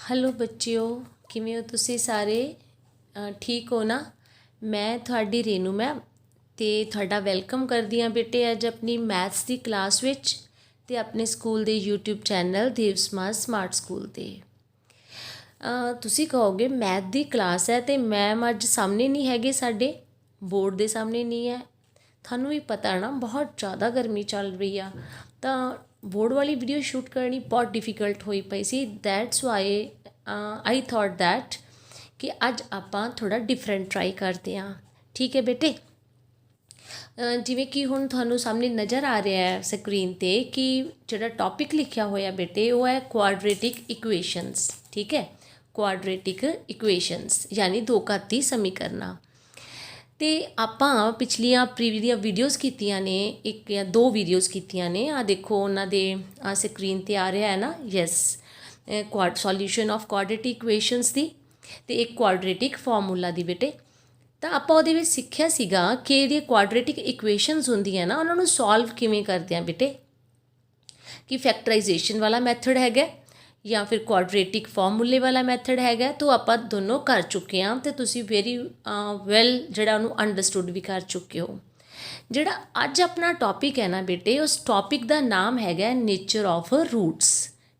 Hello बच्चिओ, किवें हो तुसी सारे? ठीक हो ना? मैं थोड़ी रेनू मैम ते थोड़ा वैलकम करदी हाँ बेटे अज अपनी मैथ्स की क्लास विच ते अपने स्कूल दे यूट्यूब चैनल देव समाज स्मार्ट स्कूल ते। तुसी कहोगे मैथ की क्लास है तो मैम अज सामने नहीं हैगे, साडे बोर्ड के सामने नहीं है। थानू भी पता ना बहुत ज़्यादा गर्मी चल रही आ, तो बोर्ड वाली वीडियो शूट करनी बहुत डिफिकल्ट हुई पई सी। That's why I thought that कि अज आपां थोड़ा डिफरेंट ट्राई करते हैं। ठीक है बेटे, जिमें कि हुण थानू सामने नज़र आ रहा है स्क्रीन ते कि जिहड़ा टॉपिक लिखिया होया बेटे वो है क्वाड्रेटिक इक्वेशनस। ठीक है, क्वाड्रेटिक इक्वेशनस यानी दो घाती समीकरणा। तो आपां पिछलियां प्रीवियस वीडियोज़ कीतियां ने, एक या दो वीडियोज़ कीतियां ने। आ देखो उन्होंने आ स्क्रीन ते आ रहा है ना, yes, solution of quadratic equations दी ते एक क्वाड्रेटिक फॉर्मूला दी बेटे। तो आपां उहदे विच सिੱਖਿਆ सीगा कि जिहड़ी क्वाड्रेटिक इक्वेशनस हुंदियां ना उन्हां नूं सॉल्व किवें करदे आ बेटे, कि फैक्टराइजेशन वाला मैथड हैगा या फिर क्वाड्रेटिक फॉर्मूले वाला मैथड हैगा। तो आपां दोनों कर चुके हैं तो तुसी वेरी वैल जिहड़ा उहनूं अंडरस्टूड भी कर चुके हो। जिहड़ा अज अपना टॉपिक है ना बेटे, उस टॉपिक का नाम हैगा नेचर ऑफ रूट्स।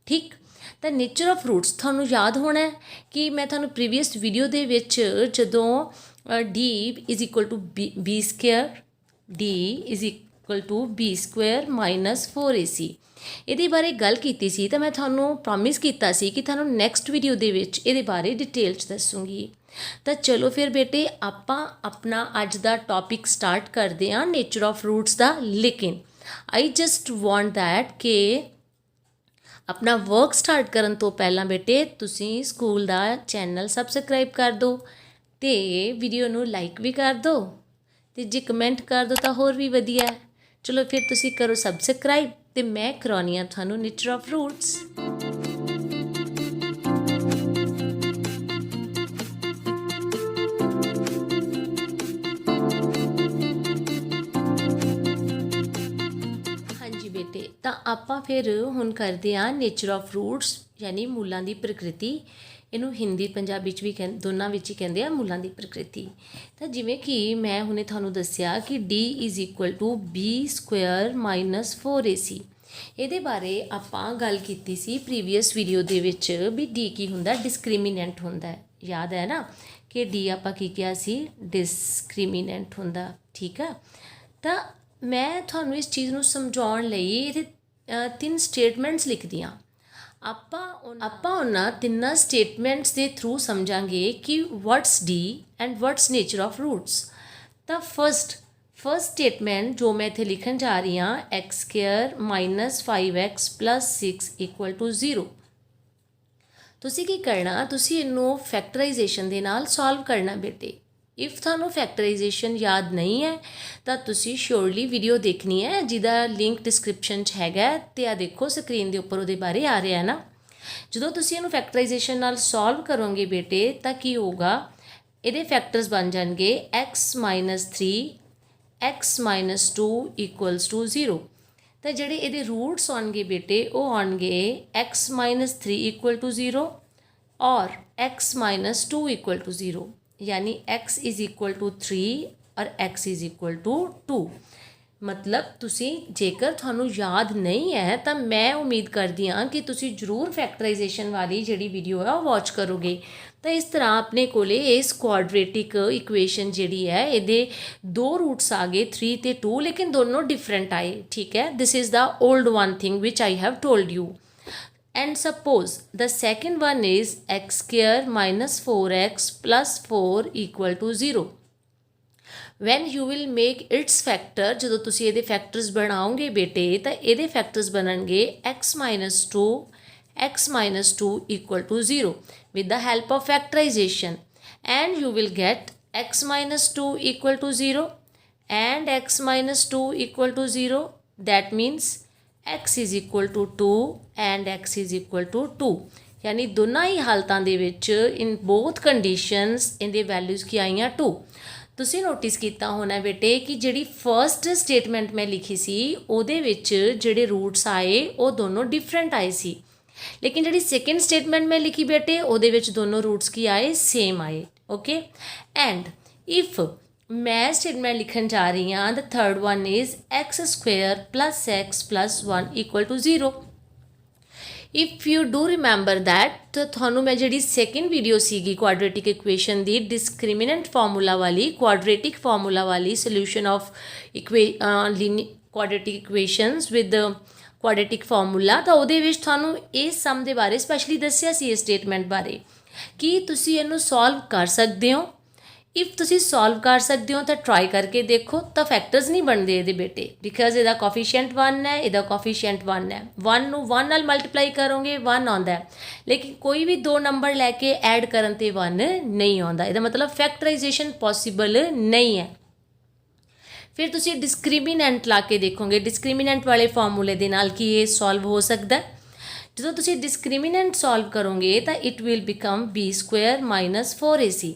ठीक, तो नेचर ऑफ रूट्स थानू याद होना है कि मैं थानू प्रीवियस वीडियो दे विच जदों D is equal to B square, D is equal to B square minus 4ac ਇਹਦੇ ਬਾਰੇ ਗੱਲ ਕੀਤੀ ਸੀ। ਤਾਂ ਮੈਂ ਤੁਹਾਨੂੰ ਪ੍ਰੋਮਿਸ ਕੀਤਾ ਸੀ ਕਿ ਤੁਹਾਨੂੰ ਨੈਕਸਟ ਵੀਡੀਓ ਦੇ ਵਿੱਚ ਇਹਦੇ ਬਾਰੇ ਡਿਟੇਲ 'ਚ ਦੱਸੂਗੀ। ਤਾਂ ਚਲੋ ਫਿਰ ਬੇਟੇ ਆਪਾਂ ਆਪਣਾ ਅੱਜ ਦਾ ਟੌਪਿਕ ਸਟਾਰਟ ਕਰਦੇ ਹਾਂ ਨੇਚਰ ਆਫ ਰੂਟਸ ਦਾ। ਲੇਕਿਨ ਆਈ ਜਸਟ ਵਾਂਟ ਦੈਟ ਕਿ अपना वर्क स्टार्ट करन तो पहला बेटे तुसी स्कूल का चैनल सबसक्राइब कर दो तो वीडियो नू लाइक भी कर दो तो जे कमेंट कर दो तो होर भी वधिया है। चलो फिर तुसी करो सबसक्राइब तो मैं करवानी आ थानू नेचर ऑफ रूट्स। हाँ जी बेटे, तो आपां फिर हुण करदे आ नेचर ऑफ रूट्स यानी मूलों की प्रकृति। इनू हिंदी पंजाबी भी दोनों विच ही कहते हैं मूलों की प्रकृति। तो जिमें कि मैं हुणे थानू दस्सिया कि D is equal to B square minus 4ac। ਇਹਦੇ बारे ਆਪਾਂ गल कीती सी प्रीवियस वीडियो दे विच भी डी की हुंदा, डिस्क्रिमिनेंट हुंदा है। याद है ना कि डी आपां की किया सी, डिस्क्रिमिनेंट हुंदा। ठीक है, तो मैं थानू इस चीज़ नूं समझाउण लई इहदे 3 स्टेटमेंट्स लिखदी हाँ। आपां उन्हां तिन्नां स्टेटमेंट्स के थ्रू समझांगे कि what's D and what's nature of roots. तो फर्स्ट स्टेटमेंट जो मैं इत्थे लिखण जा रही हाँ, X square minus 5x plus 6 equal to 0। तुसी की करना, तुसी इनू फैक्टराइजेशन दे नाल सॉल्व करना बेटे। इफ थानू फैक्टराइजेशन याद नहीं है तो तुसी श्योरली वीडियो देखनी है जिहदा लिंक डिस्क्रिप्शन च हैगा ते आ देखो स्क्रीन के उपर उहदे बारे आ रहा है ना। जो तुसी इनू फैक्टराइजेशन नाल सॉल्व करोगे बेटे तो की होगा, इहदे फैक्टर्स बन जाएंगे x minus 3 x minus 2 equals to 0। तो जिहड़े इहदे रूट्स आउणगे बेटे वो आउणगे x माइनस 3 इक्वल टू 0 और x माइनस 2 इक्वल टू 0, यानी x इज़ इक्वल टू 3 और x इज़ इक्वल टू 2। मतलब तुसी जेकर थानू याद नहीं है तो मैं उम्मीद करती हाँ कि तुसी जरूर फैक्टराइजेशन वाली जिहड़ी वीडियो है वो वॉच करोगे। तो इस तरह अपने कोले इस क्वाड्रेटिक इक्वेशन जिहड़ी है इहदे 2 रूट्स आ गए 3 ते 2, लेकिन दोनों डिफरेंट आए। ठीक है, this is the old one thing which I have told you. And suppose the second one is x square minus 4x plus 4 equal to 0. When you will make its factor, जो तुसी ये factors बनाओगे बेटे तो ये factors बननगे x minus 2 equal to 0 with the help of factorization, and you will get x minus 2 equal to 0 and x minus 2 equal to 0. That means x is equal to 2 and x is equal to 2, यानी दोनों ही हालतों दे विच in both conditions इनके values की आईयां 2। तुसी notice किया होना बेटे कि जिहड़ी फर्स्ट स्टेटमेंट मैं लिखी सी उहदे विच जिहड़े रूट्स आए वो दोनों डिफरेंट आए सी। लेकिन जिहड़ी सेकेंड स्टेटमेंट मैं लिखी बेटे उहदे विच दोनों रूट्स की आए सेम आए ओके एंड इफ मैं स्टेटमेंट लिखन जा रही हाँ the third one is x square plus x plus 1 equal to 0 if you do remember that तो थानू मैं जी सैकेंड वीडियो सीगी क्वाड्रेटिक इक्वेशन की डिस्क्रिमिनेंट फॉर्मूला वाली क्वाड्रेटिक फॉर्मूला वाली solution of quadratic equations with quadratic formula तो वो थानू इस सम के बारे स्पैशली दसिया सी स्टेटमेंट बारे कि तुसी इनू सॉल्व कर सकते हो इफ तुसी सॉल्व कर सकते हो तो ट्राई करके देखो तो फैक्टर्स नहीं बनते ये बेटे बिकॉज यदा कॉफिशिएंट 1 है यदा कॉफिशिएंट 1 है 1 नू 1 नाल मल्टीप्लाई करोगे 1 आता है लेकिन कोई भी दो नंबर लैके ऐड करन ते 1 नहीं आता यदा मतलब फैक्टराइजेशन पॉसीबल नहीं है फिर तुसी डिस्क्रिमिनेंट ला के देखोगे डिस्क्रिमिनेंट वाले फॉर्मूले दे नाल कि ये सॉल्व हो सकता है जो तुसी डिस्क्रिमिनेंट सॉल्व करोगे तो it will become B square minus 4ac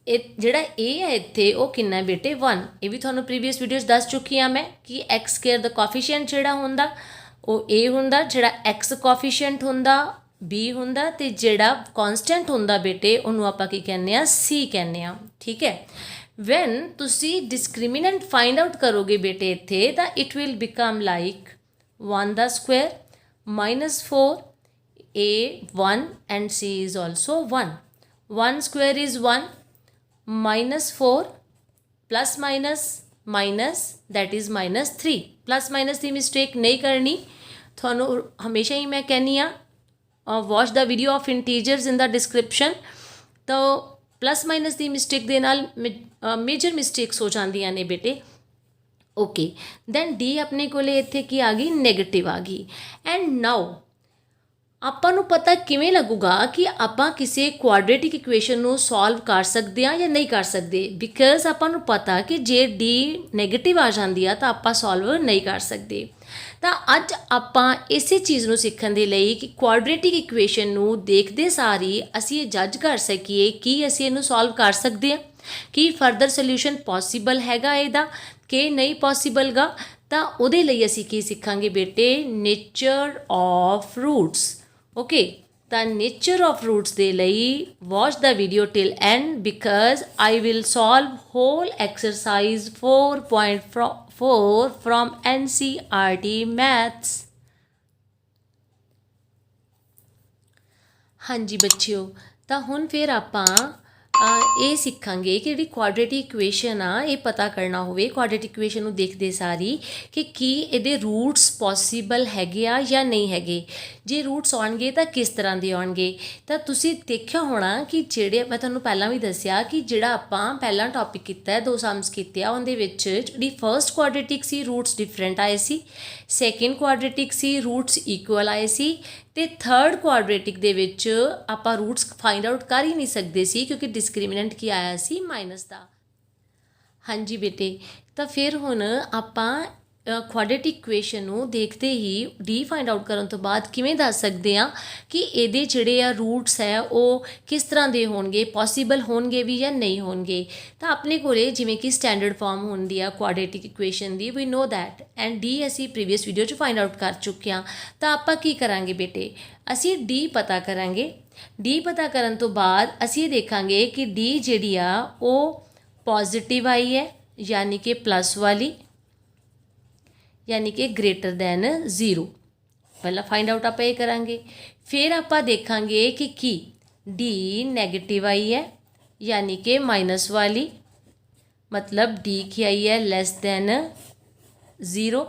ਜਿਹੜਾ ए है इत्थे वो किन्ना बेटे 1 ये भी थानू प्रीवियस वीडियोस दस चुकी हाँ मैं कि एक्स स्केयर द कॉफिशिएंट जिहड़ा हुंदा वो ए हुंदा जिहड़ा एक्स कॉफिशिएंट हुंदा बी हुंदा ते जिहड़ा कॉन्स्टेंट हुंदा बेटे उन्होंने आपां की कहने आ सी कहने आ ठीक है वैन तुसी डिस्क्रिमिनेंट फाइंड आउट करोगे बेटे इत्थे तो it will become like 1 the square minus 4 a 1 and c is also 1 1 square is 1 minus 4 plus minus minus that is minus 3 plus minus की मिस्टेक नहीं करनी थानू हमेशा ही मैं कहनी हाँ watch the video of integers in the description तो plus minus की मिस्टेक दे नाल मेजर मिस्टेक्स हो जांदियां ने बेटे ओके दैन डी अपने कोले इत्थे की आ गई नैगेटिव आ गई एंड नाउ ਆਪਾਂ ਨੂੰ ਪਤਾ ਕਿਵੇਂ ਲੱਗੂਗਾ ਕਿ ਆਪਾਂ ਕਿਸੇ ਕੁਆਡਰੇਟਿਕ ਇਕੁਏਸ਼ਨ ਨੂੰ ਸੋਲਵ ਕਰ ਸਕਦੇ ਆ ਜਾਂ ਨਹੀਂ ਕਰ ਸਕਦੇ ਬਿਕਾਜ਼ ਆਪਾਂ ਨੂੰ ਪਤਾ ਕਿ ਜੇ ਡੀ ਨੈਗੇਟਿਵ ਆ ਜਾਂਦੀ ਆ ਤਾਂ ਆਪਾਂ ਸੋਲਵ ਨਹੀਂ ਕਰ ਸਕਦੇ ਤਾਂ ਅੱਜ ਆਪਾਂ ਇਸੇ ਚੀਜ਼ ਨੂੰ ਸਿੱਖਣ ਦੇ ਲਈ ਕਿ ਕੁਆਡਰੇਟਿਕ ਇਕੁਏਸ਼ਨ ਨੂੰ ਦੇਖਦੇ ਸਾਰ ਹੀ ਅਸੀਂ ਇਹ ਜੱਜ ਕਰ ਸਕੀਏ ਕਿ ਅਸੀਂ ਇਹਨੂੰ ਸੋਲਵ ਕਰ ਸਕਦੇ ਆ ਕਿ ਫਰਦਰ ਸੋਲੂਸ਼ਨ ਪੋਸੀਬਲ ਹੈਗਾ ਇਹਦਾ ਕਿ ਨਹੀਂ ਪੋਸੀਬਲ ਗਾ ਤਾਂ ਉਹਦੇ ਲਈ ਅਸੀਂ ਕੀ ਸਿੱਖਾਂਗੇ ਬੇਟੇ nature of roots okay the nature of roots ਦੇ ਲਈ watch the video till end because I will solve whole exercise 4.4 from NCERT maths हाँ जी बच्चियों तो हुण फिर आपां ਇਹ ਸਿੱਖਾਂਗੇ ਕਿ ਜਿਹੜੀ ਕੁਆਡਰੇਟਿਕ ਇਕੁਏਸ਼ਨ ਆ ਇਹ ਪਤਾ ਕਰਨਾ ਹੋਵੇ ਕੁਆਡਰੇਟਿਕ ਇਕੁਏਸ਼ਨ ਨੂੰ ਦੇਖਦੇ ਸਾਰੀ ਕਿ ਕੀ ਇਹਦੇ ਰੂਟਸ ਪੋਸੀਬਲ ਹੈਗੇ ਆ ਜਾਂ ਨਹੀਂ ਹੈਗੇ ਜੇ ਰੂਟਸ ਆਉਣਗੇ ਤਾਂ ਕਿਸ ਤਰ੍ਹਾਂ ਦੇ ਆਉਣਗੇ ਤਾਂ ਤੁਸੀਂ ਦੇਖਿਆ ਹੋਣਾ ਕਿ ਜਿਹੜੇ ਮੈਂ ਤੁਹਾਨੂੰ ਪਹਿਲਾਂ ਵੀ ਦੱਸਿਆ ਕਿ ਜਿਹੜਾ ਆਪਾਂ ਪਹਿਲਾਂ ਟੌਪਿਕ ਕੀਤਾ ਹੈ ਦੋ ਸਮਸ ਕੀਤੇ ਆ ਉਹਦੇ ਵਿੱਚ ਜਿਹੜੀ ਫਰਸਟ ਕੁਆਡਰੇਟਿਕ ਸੀ ਰੂਟਸ ਡਿਫਰੈਂਟ ਆਏ ਸੀ ਸੈਕਿੰਡ ਕੁਆਡਰੇਟਿਕ ਸੀ ਰੂਟਸ ਇਕੁਅਲ ਆਏ ਸੀ ਤੇ ਥਰਡ ਕੁਆਡਰੇਟਿਕ ਦੇ ਵਿੱਚ ਆਪਾਂ ਰੂਟਸ ਫਾਈਂਡ ਆਊਟ ਕਰ ਹੀ ਨਹੀਂ ਸਕਦੇ ਸੀ ਕਿਉਂਕਿ ਡਿਸਕ੍ਰਿਮੀਨੈਂਟ ਕੀ ਆਇਆ ਸੀ ਮਾਈਨਸ ਦਾ ਹਾਂਜੀ ਬੇਟੇ ਤਾਂ ਫਿਰ ਹੁਣ ਆਪਾਂ ਕੁਆਡਰੇਟਿਕ ਇਕੁਏਸ਼ਨ ਨੂੰ ਦੇਖਦੇ ਹੀ ਡੀ ਫਾਈਂਡ ਆਊਟ ਕਰਨ ਤੋਂ ਬਾਅਦ ਕਿਵੇਂ ਦੱਸ ਸਕਦੇ ਹਾਂ ਕਿ ਇਹਦੇ ਜਿਹੜੇ ਆ ਰੂਟਸ ਹੈ ਉਹ ਕਿਸ ਤਰ੍ਹਾਂ ਦੇ ਹੋਣਗੇ ਪੋਸੀਬਲ ਹੋਣਗੇ ਵੀ ਜਾਂ ਨਹੀਂ ਹੋਣਗੇ ਤਾਂ ਆਪਣੇ ਕੋਲੇ ਜਿਵੇਂ ਕਿ ਸਟੈਂਡਰਡ ਫਾਰਮ ਹੁੰਦੀ ਆ ਕੁਆਡਰੇਟਿਕ equation the we no that and D ਅਸੀਂ ਪ੍ਰੀਵੀਅਸ ਵੀਡੀਓ 'ਚ ਫਾਈਂਡ ਆਊਟ ਕਰ ਚੁੱਕੇ ਹਾਂ ਤਾਂ ਆਪਾਂ ਕੀ ਕਰਾਂਗੇ ਬੇਟੇ ਅਸੀਂ ਡੀ ਪਤਾ ਕਰਾਂਗੇ ਡੀ ਪਤਾ ਕਰਨ ਤੋਂ ਬਾਅਦ ਅਸੀਂ ਇਹ ਦੇਖਾਂਗੇ ਕਿ ਡੀ ਜਿਹੜੀ ਆ ਉਹ ਪੋਜ਼ਿਟਿਵ ਆਈ ਹੈ यानी कि प्लस वाली यानी कि ग्रेटर दैन 0 पहला फाइंड आउट आप ये करांगे फिर आप देखांगे कि डी नैगेटिव आई है यानी कि माइनस वाली मतलब डी की आई है लैस दैन 0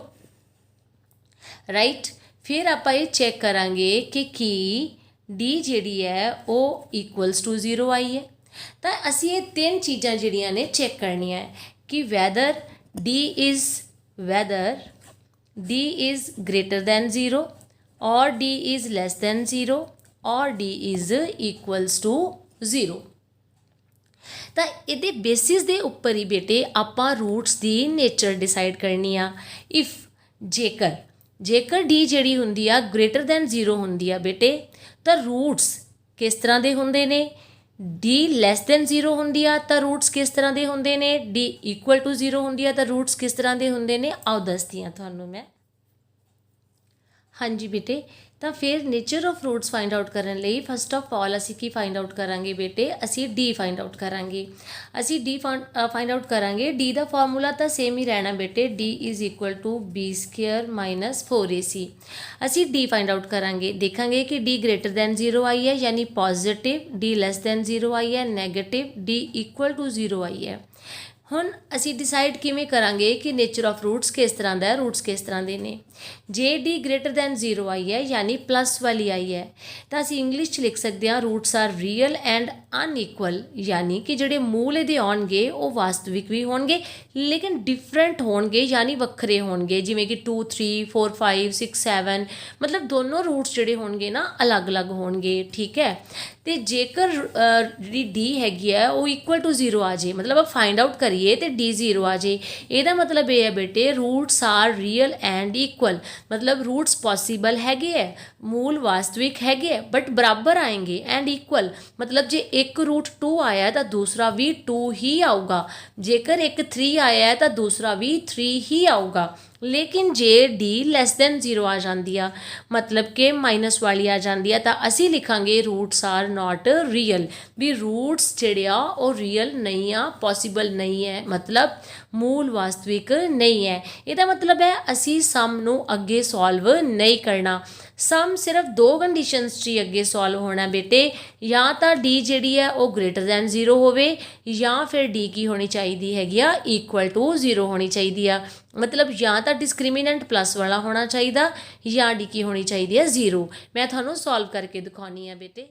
राइट फिर आप ये चेक करांगे कि डी जी है वो इक्वल्स टू 0 आई है तो असी ये तीन चीज़ां जिहड़ियां ने चेक करनियां है कि whether d is greater than 0 or d is less than 0 or d is equals to 0 ਤਾਂ ਇਹਦੇ ਬੇਸਿਸ ਦੇ ਉੱਪਰ ਹੀ ਬੇਟੇ ਆਪਾਂ ਰੂਟਸ ਦੀ ਨੇਚਰ ਡਿਸਾਈਡ ਕਰਨੀ ਆ ਇਫ ਜੇਕਰ d ਜਿਹੜੀ ਹੁੰਦੀ ਆ ਗ੍ਰੇਟਰ ਦੈਨ 0 ਹੁੰਦੀ ਆ ਬੇਟੇ ਤਾਂ ਰੂਟਸ ਕਿਸ ਤਰ੍ਹਾਂ ਦੇ ਹੁੰਦੇ ਨੇ डी लैस दैन 0 होंदी आ तो रूट्स किस तरह के होंदे ने डी इक्वल टू 0 होंदी आ तो रूट्स किस तरह के होंदे ने आओ दसदी हां तुहानूं मैं हाँ जी बेटे, ਤਾਂ ਫਿਰ nature of fruits find out ਕਰਨ ਲਈ ਫਸਟ ਆਫ ਆਲ ਅਸੀਂ ਕੀ ਫਾਈਂਡ ਆਊਟ ਕਰਾਂਗੇ ਬੇਟੇ, ਅਸੀਂ ਡੀ ਫਾਈਂਡ ਆਊਟ ਕਰਾਂਗੇ। ਅਸੀਂ ਡੀ ਫਾਈਂਡ ਆਊਟ ਕਰਾਂਗੇ। ਡੀ ਦਾ ਫਾਰਮੂਲਾ ਤਾਂ ਸੇਮ ਹੀ ਰਹਿਣਾ ਬੇਟੇ, D is equal to B square minus 4ac। ਅਸੀਂ ਡੀ ਫਾਈਂਡ ਆਊਟ ਕਰਾਂਗੇ, ਦੇਖਾਂਗੇ ਕਿ ਡੀ ਗ੍ਰੇਟਰ ਦੈਨ 0 ਆਈ ਹੈ ਯਾਨੀ ਪੋਜ਼ਿਟਿਵ, ਡੀ ਲੈਸ ਦੈਨ 0 ਆਈ ਹੈ ਨੈਗੇਟਿਵ, ਡੀ ਇਕੁਅਲ ਟੂ 0 ਆਈ ਹੈ। ਹੁਣ ਅਸੀਂ ਡਿਸਾਈਡ ਕਿਵੇਂ ਕਰਾਂਗੇ ਕਿ ਨੇਚਰ ਆਫ ਫਰੂਟਸ ਕਿਸ ਤਰ੍ਹਾਂ ਦਾ ਹੈ, ਰੂਟਸ ਕਿਸ ਤਰ੍ਹਾਂ ਦੇ ਨੇ। ਜੇ ਡੀ ਗ੍ਰੇਟਰ ਦੈਨ 0 ਆਈ ਹੈ ਯਾਨੀ ਪਲੱਸ ਵਾਲੀ ਆਈ ਹੈ ਤਾਂ ਅਸੀਂ ਇੰਗਲਿਸ਼ 'ਚ ਲਿਖ ਸਕਦੇ ਹਾਂ ਰੂਟਸ ਆਰ ਰੀਅਲ ਐਂਡ ਅਨਈਕੁਅਲ, ਯਾਨੀ ਕਿ ਜਿਹੜੇ ਮੂਲ ਇਹਦੇ ਆਉਣਗੇ ਉਹ ਵਾਸਤਵਿਕ ਵੀ ਹੋਣਗੇ ਲੇਕਿਨ ਡਿਫਰੈਂਟ ਹੋਣਗੇ ਯਾਨੀ ਵੱਖਰੇ ਹੋਣਗੇ, ਜਿਵੇਂ ਕਿ 2 3 4 5 6 7 ਮਤਲਬ ਦੋਨੋਂ ਰੂਟਸ ਜਿਹੜੇ ਹੋਣਗੇ ਨਾ ਅਲੱਗ-ਅਲੱਗ ਹੋਣਗੇ। ਠੀਕ ਹੈ, ਅਤੇ ਜੇਕਰ ਜਿਹੜੀ ਡੀ ਹੈਗੀ ਹੈ ਉਹ ਇਕੁਅਲ ਟੂ 0 ਆ ਜੇ, ਮਤਲਬ ਆਪਾਂ ਫਾਈਂਡ ਆਊਟ ਕਰੀਏ ਅਤੇ ਡੀ 0 ਆ ਜੇ, ਇਹਦਾ ਮਤਲਬ ਇਹ ਹੈ ਬੇਟੇ roots are real and equal, ਮਤਲਬ ਰੂਟਸ ਪੋਸੀਬਲ ਹੈਗੇ ਹੈ, ਮੂਲ ਵਾਸਤਵਿਕ ਹੈਗੇ ਹੈ ਬਟ ਬਰਾਬਰ ਆਏਂਗੇ ਐਂਡ ਇਕੁਅਲ, ਮਤਲਬ ਜੇ ਇੱਕ ਰੂਟ 2 ਆਇਆ ਤਾਂ ਦੂਸਰਾ ਵੀ 2 ਹੀ ਆਊਗਾ, ਜੇਕਰ ਇੱਕ 3 ਆਇਆ ਤਾਂ ਦੂਸਰਾ ਵੀ 3 ਹੀ ਆਊਗਾ। ਲੇਕਿਨ ਜੇ ਡੀ ਲੈਸ ਦੈਨ 0 ਆ ਜਾਂਦੀ ਆ ਮਤਲਬ ਕਿ ਮਾਈਨਸ ਵਾਲੀ ਆ ਜਾਂਦੀ ਆ ਤਾਂ ਅਸੀਂ ਲਿਖਾਂਗੇ ਰੂਟਸ ਆਰ ਨਾਟ ਰੀਅਲ, ਵੀ ਰੂਟਸ ਜਿਹੜੇ ਆ ਉਹ ਰੀਅਲ ਨਹੀਂ ਆ, ਪੋਸੀਬਲ ਨਹੀਂ ਹੈ, ਮਤਲਬ ਮੂਲ ਵਾਸਤਵਿਕ ਨਹੀਂ ਹੈ। ਇਹਦਾ ਮਤਲਬ ਹੈ ਅਸੀਂ ਸਮ ਨੂੰ ਅੱਗੇ ਸੋਲਵ ਨਹੀਂ ਕਰਨਾ, ਸਮ ਸਿਰਫ ਦੋ ਕੰਡੀਸ਼ਨਸ 'ਚ ਹੀ ਅੱਗੇ ਸੋਲਵ ਹੋਣਾ ਬੇਟੇ, ਜਾਂ ਤਾਂ ਡੀ ਜਿਹੜੀ ਹੈ ਉਹ ਗ੍ਰੇਟਰ ਦੈਨ 0 ਹੋਵੇ ਜਾਂ ਫਿਰ ਡੀ ਕੀ ਹੋਣੀ ਚਾਹੀਦੀ ਹੈਗੀ ਆ ਇਕੁਅਲ ਟੂ 0 ਹੋਣੀ ਚਾਹੀਦੀ ਆ, ਮਤਲਬ ਜਾਂ ਤਾਂ ਡਿਸਕ੍ਰਿਮੀਨੈਂਟ ਪਲੱਸ ਵਾਲਾ ਹੋਣਾ ਚਾਹੀਦਾ ਜਾਂ ਡੀ ਕੀ ਹੋਣੀ ਚਾਹੀਦੀ ਹੈ 0। ਮੈਂ ਤੁਹਾਨੂੰ ਸੋਲਵ ਕਰਕੇ ਦਿਖਾਉਣੀ ਆ ਬੇਟੇ।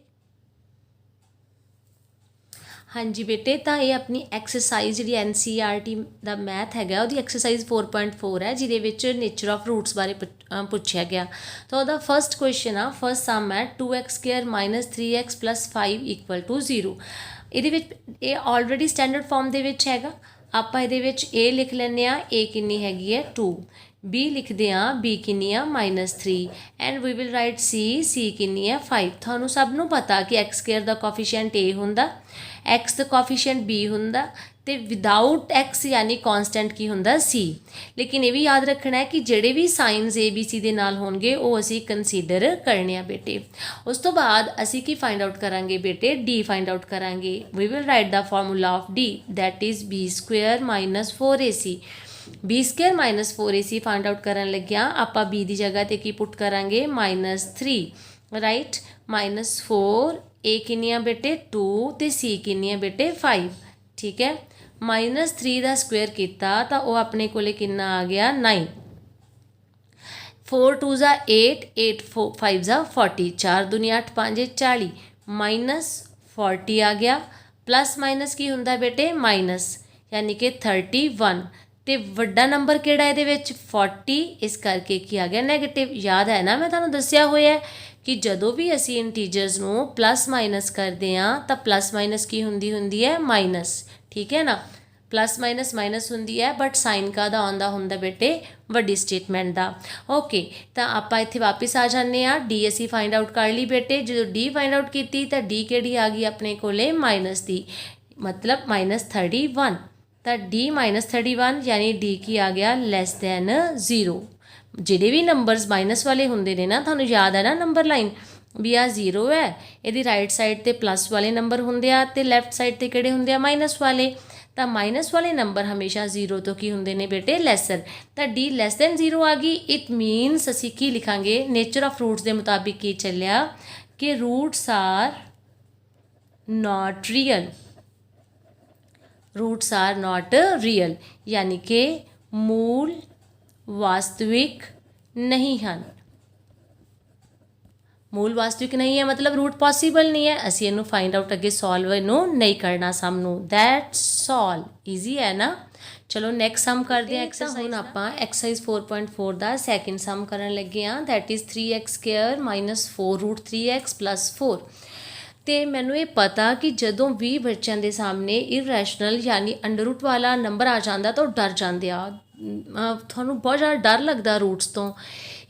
ਹਾਂਜੀ ਬੇਟੇ, ਤਾਂ ਇਹ ਆਪਣੀ ਐਕਸਰਸਾਈਜ਼ ਜਿਹੜੀ NCERT ਦਾ ਮੈਥ ਹੈਗਾ ਉਹਦੀ ਐਕਸਰਸਾਈਜ਼ 4.4 ਹੈ ਜਿਹਦੇ ਵਿੱਚ ਨੇਚਰ ਆਫ ਰੂਟਸ ਬਾਰੇ ਪੁੱਛਿਆ ਗਿਆ। ਤਾਂ ਉਹਦਾ ਫਸਟ ਕੁਐਸਚਨ ਆ, ਫਸਟ ਸਮ ਹੈ 2x square minus 3x plus 5 equal to 0। ਇਹਦੇ ਵਿੱਚ ਇਹ ਆਲਰੇਡੀ ਸਟੈਂਡਰਡ ਫਾਰਮ ਦੇ ਵਿੱਚ ਹੈਗਾ, ਆਪਾਂ ਇਹਦੇ ਵਿੱਚ A ਲਿਖ ਲੈਂਦੇ ਹਾਂ, A ਕਿੰਨੀ ਹੈਗੀ ਹੈ 2, B ਲਿਖਦੇ ਹਾਂ B ਕਿੰਨੀ ਆ -3 and we will write C ਕਿੰਨੀ ਹੈ 5। ਤੁਹਾਨੂੰ ਸਭ ਨੂੰ ਪਤਾ ਕਿ x square the coefficient A ਹੁੰਦਾ, x ਦਾ ਕੋਫੀਸ਼ੀਐਂਟ B ਹੁੰਦਾ ਅਤੇ ਵਿਦਾਊਟ x ਯਾਨੀ ਕੌਨਸਟੈਂਟ ਕੀ ਹੁੰਦਾ C। ਲੇਕਿਨ ਇਹ ਵੀ ਯਾਦ ਰੱਖਣਾ ਹੈ ਕਿ ਜਿਹੜੇ ਵੀ ਸਾਈਨਸ ABC ਦੇ ਨਾਲ ਹੋਣਗੇ ਉਹ ਅਸੀਂ ਕੰਸੀਡਰ ਕਰਨੇ ਆ ਬੇਟੇ। ਉਸ ਤੋਂ ਬਾਅਦ ਅਸੀਂ ਕੀ ਫਾਈਂਡ ਆਊਟ ਕਰਾਂਗੇ ਬੇਟੇ, D ਫਾਈਂਡ ਆਊਟ ਕਰਾਂਗੇ। ਵੀ ਵਿਲ ਰਾਈਟ ਦਾ formula of D that is B square minus 4AC। B square minus 4AC find out ਕਰਨ ਲੱਗਿਆ ਆਪਾਂ B ਦੀ ਜਗ੍ਹਾ 'ਤੇ ਕੀ ਪੁੱਟ ਕਰਾਂਗੇ -3 ਰਾਈਟ, -4 A ਕਿੰਨੀ ਆ ਬੇਟੇ 2 ਅਤੇ C ਕਿੰਨੀ ਆ ਬੇਟੇ 5। ਠੀਕ ਹੈ, -3 ਦਾ ਸਕੁਅਰ ਕੀਤਾ ਤਾਂ ਉਹ ਆਪਣੇ ਕੋਲੇ ਕਿੰਨਾ ਆ ਗਿਆ 9, 4 2 ज़ा 8, 8 5 ज़ा 40, 4 दूनी 8 5 40 -40 ਆ ਗਿਆ, ਪਲੱਸ ਮਾਈਨਸ ਕੀ ਹੁੰਦਾ ਬੇਟੇ ਮਾਈਨਸ, ਯਾਨੀ ਕਿ 31 ਅਤੇ ਵੱਡਾ ਨੰਬਰ ਕਿਹੜਾ ਇਹਦੇ ਵਿੱਚ 40, ਇਸ ਕਰਕੇ ਕੀ ਆ ਗਿਆ ਨੈਗੇਟਿਵ। ਯਾਦ ਹੈ ਨਾ ਮੈਂ ਤੁਹਾਨੂੰ ਦੱਸਿਆ ਹੋਇਆ ਕਿ ਜਦੋਂ ਵੀ ਅਸੀਂ ਇੰਟੀਜਰਸ ਨੂੰ ਪਲੱਸ ਮਾਈਨਸ ਕਰਦੇ ਹਾਂ ਤਾਂ ਪਲੱਸ ਮਾਈਨਸ ਕੀ ਹੁੰਦੀ ਹੈ ਮਾਈਨਸ। ਠੀਕ ਹੈ ਨਾ, ਪਲੱਸ ਮਾਈਨਸ ਮਾਈਨਸ ਹੁੰਦੀ ਹੈ ਬਟ ਸਾਈਨ ਕਾਹਦਾ ਆਉਂਦਾ ਹੁੰਦਾ ਬੇਟੇ, ਵੱਡੀ ਸਟੇਟਮੈਂਟ ਦਾ। ਓਕੇ, ਤਾਂ ਆਪਾਂ ਇੱਥੇ ਵਾਪਸ ਆ ਜਾਂਦੇ ਹਾਂ, ਡੀ ਅਸੀਂ ਫਾਈਂਡ ਆਊਟ ਕਰ ਲਈ ਬੇਟੇ। ਜਦੋਂ ਡੀ ਫਾਈਂਡ ਆਊਟ ਕੀਤੀ ਤਾਂ ਡੀ ਕਿਹੜੀ ਆ ਗਈ ਆਪਣੇ ਕੋਲੇ ਮਾਈਨਸ ਦੀ, ਮਤਲਬ -31, ਤਾਂ ਡੀ -31 ਯਾਨੀ ਡੀ ਕੀ ਆ ਗਿਆ ਲੈਸ ਦੈਨ 0। ਜਿਹੜੇ ਵੀ ਨੰਬਰਸ ਮਾਈਨਸ ਵਾਲੇ ਹੁੰਦੇ ਨੇ ਨਾ, ਤੁਹਾਨੂੰ ਯਾਦ ਹੈ ਨਾ ਨੰਬਰ ਲਾਈਨ ਵੀ ਆ 0 ਹੈ, ਇਹਦੀ ਰਾਈਟ ਸਾਈਡ 'ਤੇ ਪਲੱਸ ਵਾਲੇ ਨੰਬਰ ਹੁੰਦੇ ਆ ਅਤੇ ਲੈਫਟ ਸਾਈਡ 'ਤੇ ਕਿਹੜੇ ਹੁੰਦੇ ਆ ਮਾਈਨਸ ਵਾਲੇ। ਤਾਂ ਮਾਈਨਸ ਵਾਲੇ ਨੰਬਰ ਹਮੇਸ਼ਾ 0 ਤੋਂ ਕੀ ਹੁੰਦੇ ਨੇ ਬੇਟੇ ਲੈਸਰ। ਤਾਂ ਡੀ ਲੈਸ ਦੈਨ 0 ਆ ਗਈ, ਇਟ ਮੀਨਸ ਅਸੀਂ ਕੀ ਲਿਖਾਂਗੇ, ਨੇਚਰ ਆਫ ਫਰੂਟਸ ਦੇ ਮੁਤਾਬਿਕ ਕੀ ਚੱਲਿਆ ਕਿ roots are not real, roots are not real यानी कि मूल वास्तविक नहीं हैं। मूल वास्तविक नहीं है मतलब रूट पॉसीबल नहीं है, असी इनू फाइंड आउट अगे सॉल्व इनू नहीं करना सम नू, दैट्स ऑल। ईजी है ना। चलो नैक्सट सम करते हैं एक्सरसाइज। हुण आपां एक्सरसाइज 4.4 का सैकेंड सम करन लगे हाँ, that is 3x square minus 4 root 3x plus 4। तो मैनू ये पता कि जदों भी बच्चों के सामने इरैशनल यानी अंडर रूट वाला नंबर आ जाता तो डर जाते आ, थानू बहुत ज़्यादा डर लगता रूट्स तो।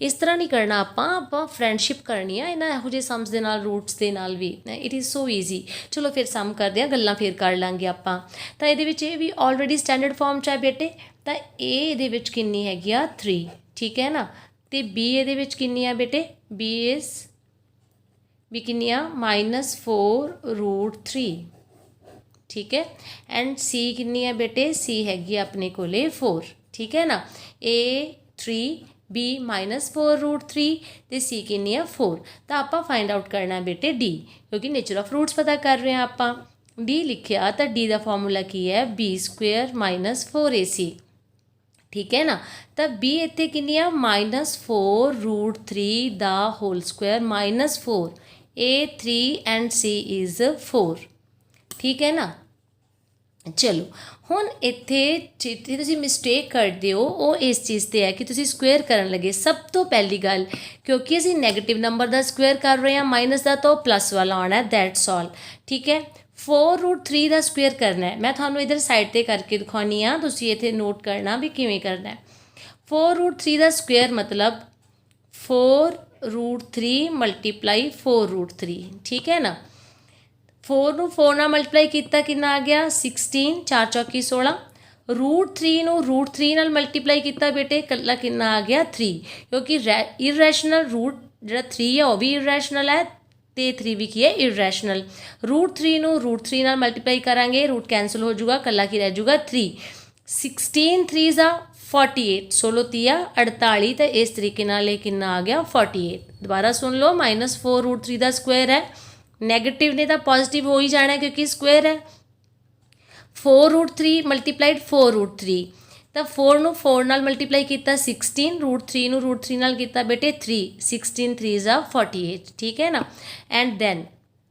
इस तरह नहीं करना, आपां फ्रेंडशिप करनी है इन्हां इहो जिहे सम्स दे नाल, रूट्स दे नाल भी। It is so easy. चलो फिर सम करते हैं, गल्लां फिर कर लांगे आपां। तो ये भी ऑलरेडी स्टैंडर्ड फॉर्म च है बेटे, तो ये किन्नी हैगी आ 3। ठीक है ना, तो बी ये किन्नी आ बेटे बी इज़ बी किन्नी आ -4√3 ठीक है। एंड सी किन्नी है बेटे सी हैगी अपने कोले 4 ठीक है ना। A3 B -4√3 तो सी किन्नी है 4 तो आप फाइंड आउट करना बेटे डी क्योंकि नेचर ऑफ रूट्स पता कर रहे हैं आप डी लिखिया तो डी का फॉर्मूला की है B² -4AC ठीक है ना। तो बी इत्थे किन्नी आ -4√3 the whole square -4 A3 and C is 4 ठीक है ना। चलो हुण इत्थे जिथे तुसीं मिसटेक करदे हो वो इस चीज़ ते है कि तुसीं स्क्वेयर करन लगे। सब तो पहली गल क्योंकि असीं नैगेटिव नंबर का स्क्वेयर कर रहे हैं माइनस का तो प्लस वाला आना है दैट्स ऑल ठीक है। 4√3 का स्क्वेयर करना है मैं थानू इधर साइड ते करके दिखानी हाँ तुसीं इत्थे नोट करना भी किवें करना है। 4√3 का स्क्वेयर मतलब 4√3 × 4√3 ठीक है ना। 4 ਨੂੰ 4 ਨਾਲ ਮਲਟੀਪਲਾਈ ਕੀਤਾ ਕਿੰਨਾ ਆ ਗਿਆ 16 4 ਚੌਕੀ 16 √3 ਨੂੰ √3 ਨਾਲ ਮਲਟੀਪਲਾਈ ਕੀਤਾ ਬੇਟੇ ਕੱਲਾ ਕਿੰਨਾ ਆ ਗਿਆ 3 ਕਿਉਂਕਿ ਇਰੈਸ਼ਨਲ रूट ਜਿਹੜਾ 3 ਹੈ ਉਹ ਵੀ ਇਰੈਸ਼ਨਲ ਹੈ ਤੇ 3 ਵੀ ਕੀ ਹੈ ਇਰੈਸ਼ਨਲ। √3 ਨੂੰ √3 ਨਾਲ ਮਲਟੀਪਲਾਈ ਕਰਾਂਗੇ रूट कैंसिल हो जाऊगा ਕੱਲਾ ਕੀ ਰਹਿ ਜਾਊਗਾ 3 16 3 ਆ 48 16 तीया 48 तो इस तरीके नाल कितना आ गया 48। दोबारा सुन लो -4√3 का स्क्वायर है नैगेटिव ने तो पॉजिटिव हो ही जाना है क्योंकि स्क्वायर है 4√3 मल्टीप्लाइड 4√3 तो 4 ਨੂੰ 4 ਨਾਲ ਮਲਟੀਪਲਾਈ ਕੀਤਾ 16 √3 ਨੂੰ √3 ਨਾਲ ਕੀਤਾ ਬੇਟੇ 3 16 3 48 ठीक है ना। एंड देन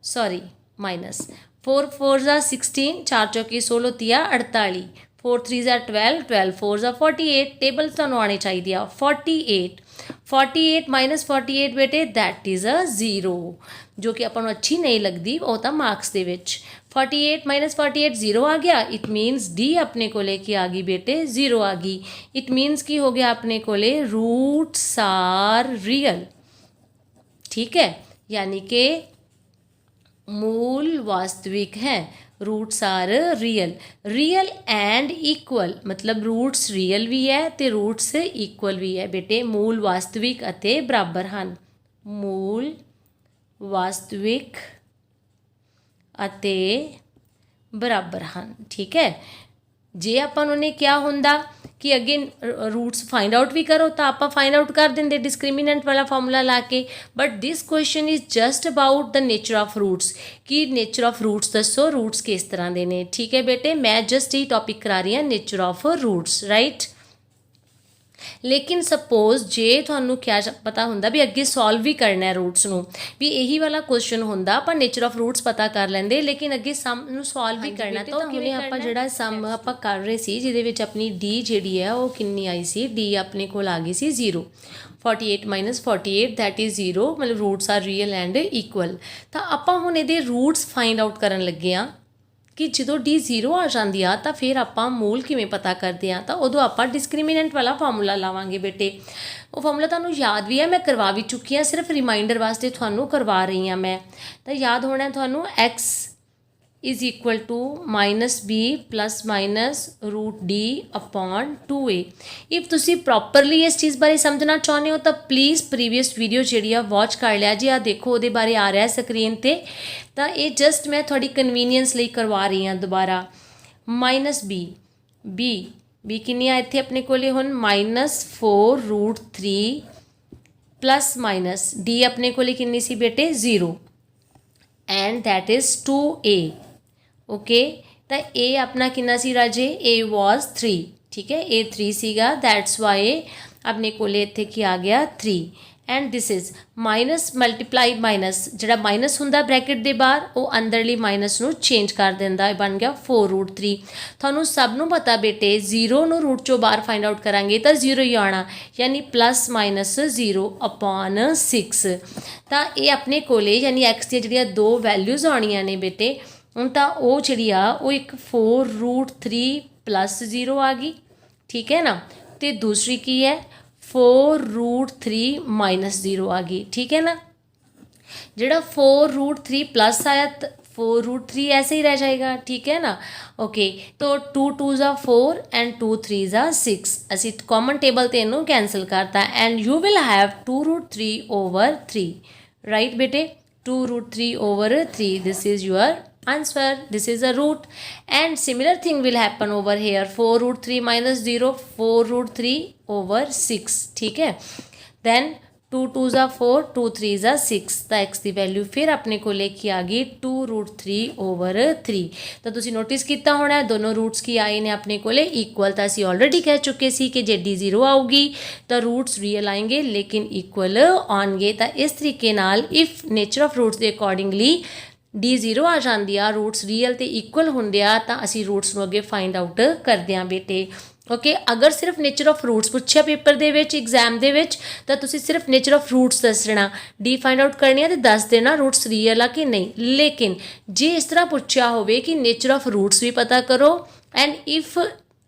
सॉरी माइनस 4 4 16 4 चौकी 16 तीया 48 4 3 12 12 4 48 टेबल ਤੁਹਾਨੂੰ ਆਣੀ ਚਾਹੀਦੀ ਆ 48 -48 बेटे दैट इज़ अ 0 जो कि अपन अच्छी नहीं लगती वो तो मार्क्स दे विच 48 -48 0 आ गया इट मीनस डी अपने को लेके आ गई बेटे 0 आ गई। इट मीनस की हो गया अपने को ले रूट्स आर रियल ठीक है यानी कि मूल वास्तविक हैं roots are real and equal मतलब रूट्स रियल भी है तो रूट्स इक्वल भी है बेटे मूल वास्तविक अते बराबर हैं मूल वास्तविक अते बराबर हैं ठीक है। जे अपन उन्हें क्या होंदा कि अगे रूट्स फाइंड आउट भी करो तो आप फाइंड आउट कर देंगे डिस्क्रिमिनेंट वाला फॉर्मूला ला के but this question is just about the nature of roots कि नेचर ऑफ रूट्स दसो रूट्स किस तरह के ने ठीक है बेटे। मैं जस्ट ही टॉपिक करा रही हाँ नेचर ऑफ रूट्स राइट। लेकिन सपोज जे थानू क्या पता होंदा भी अगे सॉल्व भी करना है रूट्स नू भी यही वाला क्वेश्चन होंदा पर नेचर ऑफ रूट्स पता कर लेंदे लेकिन अगे सम नू सॉल्व भी करना तो हुणे आपां जिहड़ा सम आपां कर रहे सी जिहदे विच अपनी डी जिहड़ी है वो किन्नी आई सी डी अपने कोल आ गई सी 0 48 -48 दैट इज़ 0 मतलब roots are real and equal. तो आपां हुण इहदे रूट्स फाइंड आउट करन लगे आ कि जो डी 0 आ जाती आ तो फिर आप मूल किमें पता करते हैं तो उदों आप डिस्क्रिमिनेंट वाला फार्मूला लावांगे बेटे। वो फार्मूला तुहानूं याद भी है मैं करवा भी चुकी हाँ सिर्फ रिमाइंडर वास्ते तुहानूं करवा रही हाँ मैं तो याद होना तुहानूं x is equal to -b + √d upon 2a। If तुसी प्रॉपरली इस चीज़ बारे समझना चाहते हो तो प्लीज़ प्रीवियस वीडियो जी वॉच कर लिया जी आ देखो वो बारे आ रहा है स्क्रीन पर तो ये जस्ट मैं थोड़ी कन्वीनियंस लिए करवा रही हाँ दोबारा -b किन्नी आ इत्थे अपने को हुण -4√3 + d अपने को किन्नी सी बेटे 0 and that is 2a okay. तो ए अपना किन्ना सी राजे ए वॉज 3 ठीक है ए 3 सीगा दैट्स वाई अपने को इत्थे की आ गया 3 and this is minus multiplied minus जिहड़ा माइनस हुंदा ब्रैकेट दे बाहर वो अंदरली माइनस नू चेंज कर दिंदा बन गया 4√3। तुहानूं सब नूं पता बेटे 0 नूं रूट चों बाहर फाइंड आउट करांगे तो 0 ही आना यानी +-0 अपॉन 6। तो ये अपने कोले यानी एक्स दी जिहड़ियां दो वैल्यूज़ आउणियां ने बेटे ਹੁਣ ਤਾਂ ਉਹ ਜਿਹੜੀ ਆ ਉਹ ਇੱਕ 4√3 + 0 ਆ ਗਈ ਠੀਕ ਹੈ ਨਾ ਤੇ ਦੂਸਰੀ ਕੀ ਹੈ 4√3 - 0 ਆ ਗਈ ठीक है ना। ਜਿਹੜਾ 4√3 प्लस आया 4√3 ऐसे ही रह जाएगा, ठीक है ना। ओके, तो 2 2s are 4 and 2 3s are 6, ਅਸੀਂ ਕਾਮਨ ਟੇਬਲ ਤੇ ਇਹਨੂੰ ਕੈਂਸਲ ਕਰਤਾ and you will have 2√3 over 3, right ਬੇਟੇ, 2√3 over 3, this is your answer, this is a root. And similar thing will happen over here, 4√3 minus 0, 4√3 over 6, ठीक है। then 2 2s are 4, 2 3s are 6, ਤਾਂ x ਦੀ value ਫਿਰ ਆਪਣੇ ਕੋਲੇ ਕੀ ਆ ਗਈ 2√3 over 3। ਤਾਂ ਤੁਸੀਂ ਨੋਟਿਸ ਕੀਤਾ ਹੋਣਾ ਦੋਨੋਂ ਰੂਟਸ ਕੀ ਆਏ ਨੇ ਆਪਣੇ ਕੋਲੇ ਇਕੁਅਲ। ਤਾਂ ਅਸੀਂ ਆਲਰੇਡੀ ਕਹਿ ਚੁੱਕੇ ਸੀ ਕਿ ਜੇ d 0 ਆਊਗੀ ਤਾਂ ਰੂਟਸ ਰੀਅਲ ਆएंगे ਲੇਕਿਨ ਇਕੁਅਲ ਆਉਣਗੇ। ਤਾਂ ਇਸ ਤਰੀਕੇ ਨਾਲ ਇਫ ਨੇਚਰ ਆਫ ਰੂਟਸ ਦੇ ਅਕੋਰਡਿੰਗਲੀ d 0 ਆ ਜਾਂਦੀ ਆ, ਰੂਟਸ ਰੀਅਲ ਤੇ ਇਕੁਅਲ ਹੁੰਦੇ ਆ, ਤਾਂ ਅਸੀਂ ਰੂਟਸ ਨੂੰ ਅੱਗੇ ਫਾਈਂਡ ਆਊਟ ਕਰਦੇ ਹਾਂ ਬੇਟੇ। ਓਕੇ, ਅਗਰ ਸਿਰਫ ਨੇਚਰ ਆਫ ਰੂਟਸ ਪੁੱਛਿਆ ਪੇਪਰ ਦੇ ਵਿੱਚ ਐਗਜ਼ਾਮ ਦੇ ਵਿੱਚ ਤਾਂ ਤੁਸੀਂ ਸਿਰਫ ਨੇਚਰ ਆਫ ਰੂਟਸ ਦੱਸਣਾ, ਡੀ ਫਾਈਂਡ ਆਊਟ ਕਰਨੀ ਆ ਤੇ ਦੱਸ ਦੇਣਾ ਰੂਟਸ ਰੀਅਲ ਆ ਕਿ ਨਹੀਂ। ਲੇਕਿਨ ਜੇ ਇਸ ਤਰ੍ਹਾਂ ਪੁੱਛਿਆ ਹੋਵੇ ਕਿ ਨੇਚਰ ਆਫ ਰੂਟਸ ਵੀ ਪਤਾ ਕਰੋ ਐਂਡ ਇਫ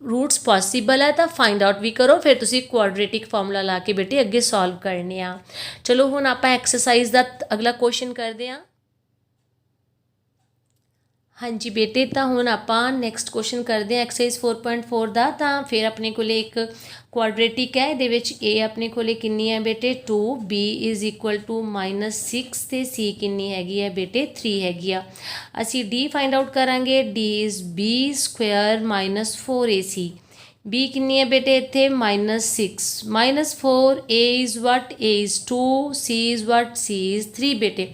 ਰੂਟਸ ਪੋਸੀਬਲ ਹੈ ਤਾਂ ਫਾਈਂਡ ਆਊਟ ਵੀ ਕਰੋ, ਫਿਰ ਤੁਸੀਂ ਕੁਆਡਰੇਟਿਕ ਫਾਰਮੂਲਾ ਲਾ ਕੇ ਬੇਟੇ ਅੱਗੇ ਸੋਲਵ ਕਰਨੇ ਆ। ਚਲੋ ਹੁਣ ਆਪਾਂ ਐਕਸਰਸਾਈਜ਼ ਦਾ ਅਗਲਾ ਕੁਐਸਚਨ ਕਰਦੇ ਹਾਂ। ਹਾਂਜੀ ਬੇਟੇ, ਤਾਂ ਹੁਣ ਆਪਾਂ ਨੈਕਸਟ ਕੁਐਸਚਨ ਕਰਦੇ ਹਾਂ ਐਕਸਰਸਾਈਜ਼ 4.4 ਦਾ। ਤਾਂ ਫਿਰ ਆਪਣੇ ਕੋਲੇ ਇੱਕ ਕੁਆਡਰੇਟਿਕ ਹੈ, ਇਹਦੇ ਵਿੱਚ a ਆਪਣੇ ਕੋਲੇ ਕਿੰਨੀ ਹੈ ਬੇਟੇ 2, b ਇਜ਼ ਇਕੁਅਲ ਟੂ -6 ਅਤੇ c ਕਿੰਨੀ ਹੈਗੀ ਹੈ ਬੇਟੇ 3 ਹੈਗੀ ਆ। ਅਸੀਂ d ਫਾਈਂਡ ਆਊਟ ਕਰਾਂਗੇ, d is b square -4ac, b ਕਿੰਨੀ ਹੈ ਬੇਟੇ ਇੱਥੇ -6 -4, a is what, a is 2, c is what, c is 3 ਬੇਟੇ,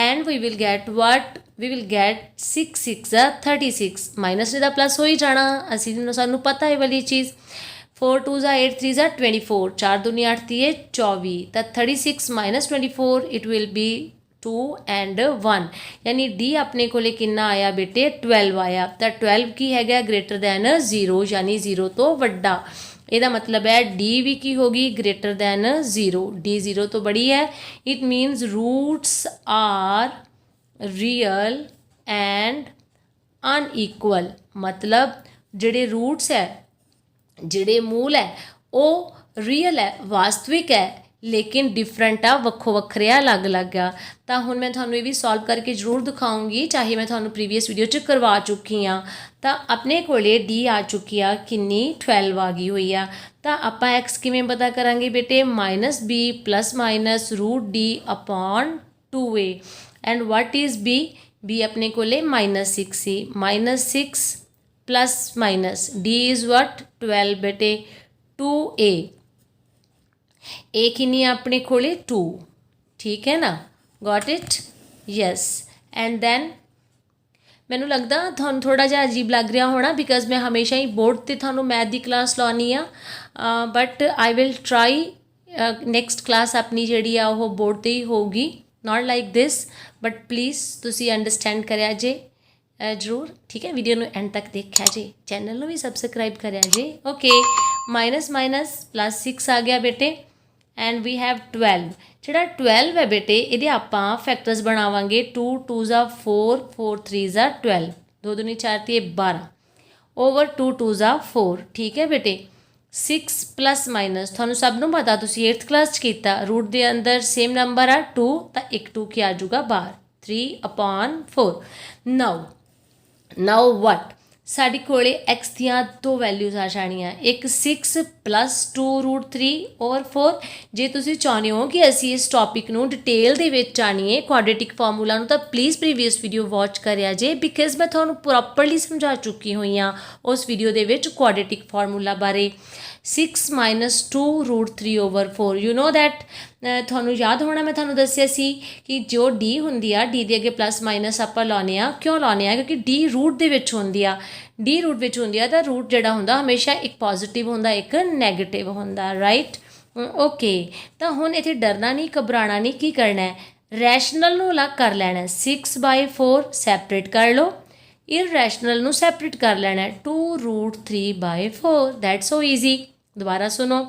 and we will get what, we will get 6 6 36, minus the plus ਹੋ ਹੀ ਜਾਣਾ, ਅਸੀਂ ਸਾਨੂੰ ਪਤਾ ਹੈ ਵਾਲੀ ਚੀਜ਼। 4 2s are 8 3s are 24, 4 दूनी 8 तीए 24, ਤਾਂ 36 minus 24 it will be 2 and 1, यानी d ਆਪਣੇ ਕੋਲੇ ਕਿੰਨਾ ਆਇਆ ਬੇਟੇ 12 ਆਇਆ। ਤਾਂ 12 ਕੀ ਹੈਗਾ ਗ੍ਰੇਟਰ ਦੈਨ 0, ਯਾਨੀ 0 ਤੋਂ ਵੱਡਾ। ਇਹਦਾ ਮਤਲਬ ਹੈ d ਵੀ ਕੀ ਹੋਗੀ ਗ੍ਰੇਟਰ ਦੈਨ 0, d 0 ਤੋਂ ਬੜੀ ਹੈ। It means roots are real and unequal, ਮਤਲਬ ਜਿਹੜੇ ਰੂਟਸ ਹੈ ਜਿਹੜੇ ਮੂਲ ਹੈ ਉਹ ਰੀਅਲ ਹੈ, ਵਾਸਤਵਿਕ ਹੈ, ਲੇਕਿਨ ਡਿਫਰੈਂਟ ਆ, ਵੱਖੋ ਵੱਖਰੇ ਆ, ਅਲੱਗ ਅਲੱਗ ਆ। ਤਾਂ ਹੁਣ ਮੈਂ ਤੁਹਾਨੂੰ ਇਹ ਵੀ ਸੋਲਵ ਕਰਕੇ ਜ਼ਰੂਰ ਦਿਖਾਊਂਗੀ, ਚਾਹੇ ਮੈਂ ਤੁਹਾਨੂੰ ਪ੍ਰੀਵੀਅਸ ਵੀਡੀਓ 'ਚ ਕਰਵਾ ਚੁੱਕੀ ਹਾਂ। ਤਾਂ ਆਪਣੇ ਕੋਲੇ d ਆ ਚੁੱਕੀ ਆ ਕਿੰਨੀ 12 ਆ ਗਈ ਹੋਈ ਆ। ਤਾਂ ਆਪਾਂ x ਕਿਵੇਂ ਪਤਾ ਕਰਾਂਗੇ ਬੇਟੇ -b ± √d upon 2a, and what is b, b ਆਪਣੇ ਕੋਲੇ -6 ਸੀ, -6 plus minus d is what 12 बेटे 2a, a किन्नी अपने कोले 2, ठीक है ना, got it, yes. And then मैनू लगता थानू थोड़ा जिहा अजीब लग रहा होना बिकॉज मैं हमेशा ही बोर्ड ते थानू मैथ की क्लास लानी आ, but I will try next class अपनी जिहड़ी आ वो बोर्ड ते ही होगी, not like this, but please तुसी अंडरस्टैंड करिया जे ਜ਼ਰੂਰ, ਠੀਕ ਹੈ। ਵੀਡੀਓ ਨੂੰ ਐਂਡ ਤੱਕ ਦੇਖਿਆ ਜੇ, ਚੈਨਲ ਨੂੰ ਵੀ ਸਬਸਕ੍ਰਾਈਬ ਕਰਿਆ ਜੇ। ਓਕੇ, ਮਾਈਨਸ ਪਲੱਸ 6 ਆ ਗਿਆ ਬੇਟੇ ਐਂਡ ਵੀ ਹੈਵ 12, ਜਿਹੜਾ 12 ਹੈ ਬੇਟੇ ਇਹਦੇ ਆਪਾਂ ਫੈਕਟਰਸ ਬਣਾਵਾਂਗੇ। 2 2s are 4, 4 3s are 12, 2 दूनी 4 तीए 12 ओवर 2 2s are 4, ठीक है बेटे। 6 प्लस माइनस ਤੁਹਾਨੂੰ ਸਭ ਨੂੰ ਪਤਾ, ਤੁਸੀਂ 8th ਕਲਾਸ 'ਚ ਕੀਤਾ, रूट ਦੇ ਅੰਦਰ ਸੇਮ ਨੰਬਰ ਆ 2, ਤਾਂ ਇੱਕ 2 ਕੀ ਆ ਜਾਊਗਾ ਬਾਹਰ 3/4। ਨਾਓ ਵਟ साढ़े कोले x दियाँ दो वैल्यूज़ आ जानियाँ, एक 6 प्लस 2 √3 और 4। जे तुसी चाहते हो कि असी इस टॉपिक नू डिटेल दे विच जानिए क्वाड्रेटिक फार्मूला नू, तां प्लीज़ प्रीवियस वीडियो वॉच करिया जे, बिकॉज मैं तुहानू प्रॉपरली समझा चुकी हुई हाँ उस वीडियो दे विच क्वाड्रेटिक फार्मूला बारे। 6 - 2 √3 over 4, यू नो दैट ਤੁਹਾਨੂੰ याद होना मैं ਤੁਹਾਨੂੰ ਦੱਸਿਆ ਸੀ कि जो d ਹੁੰਦੀ ਆ d ਦੇ ਅੱਗੇ ਪਲੱਸ ਮਾਈਨਸ ਆਪਾਂ ਲਾਉਂਦੇ ਆ, ਕਿਉਂ ਲਾਉਂਦੇ ਆ ਕਿਉਂਕਿ d रूट ਦੇ ਵਿੱਚ ਹੁੰਦੀ ਆ, d रूट ਵਿੱਚ ਹੁੰਦੀ ਆ ਤਾਂ रूट ਜਿਹੜਾ ਹੁੰਦਾ ਹਮੇਸ਼ਾ ਇੱਕ ਪੋਜ਼ਿਟਿਵ ਹੁੰਦਾ ਇੱਕ ਨੈਗੇਟਿਵ ਹੁੰਦਾ, ਰਾਈਟ। ਓਕੇ, ਤਾਂ ਹੁਣ ਇੱਥੇ ਡਰਨਾ ਨਹੀਂ ਘਬਰਾਉਣਾ ਨਹੀਂ, ਕੀ ਕਰਨਾ ਹੈ ਰੈਸ਼ਨਲ ਨੂੰ ਅਲੱਗ ਕਰ ਲੈਣਾ, 6/4 ਸੈਪਰੇਟ ਕਰ ਲਓ, ਇਰਰੈਸ਼ਨਲ ਨੂੰ ਸੈਪਰੇਟ ਕਰ ਲੈਣਾ 2 √3/4, दैट्स सो ईजी। ਦੁਬਾਰਾ ਸੁਣੋ,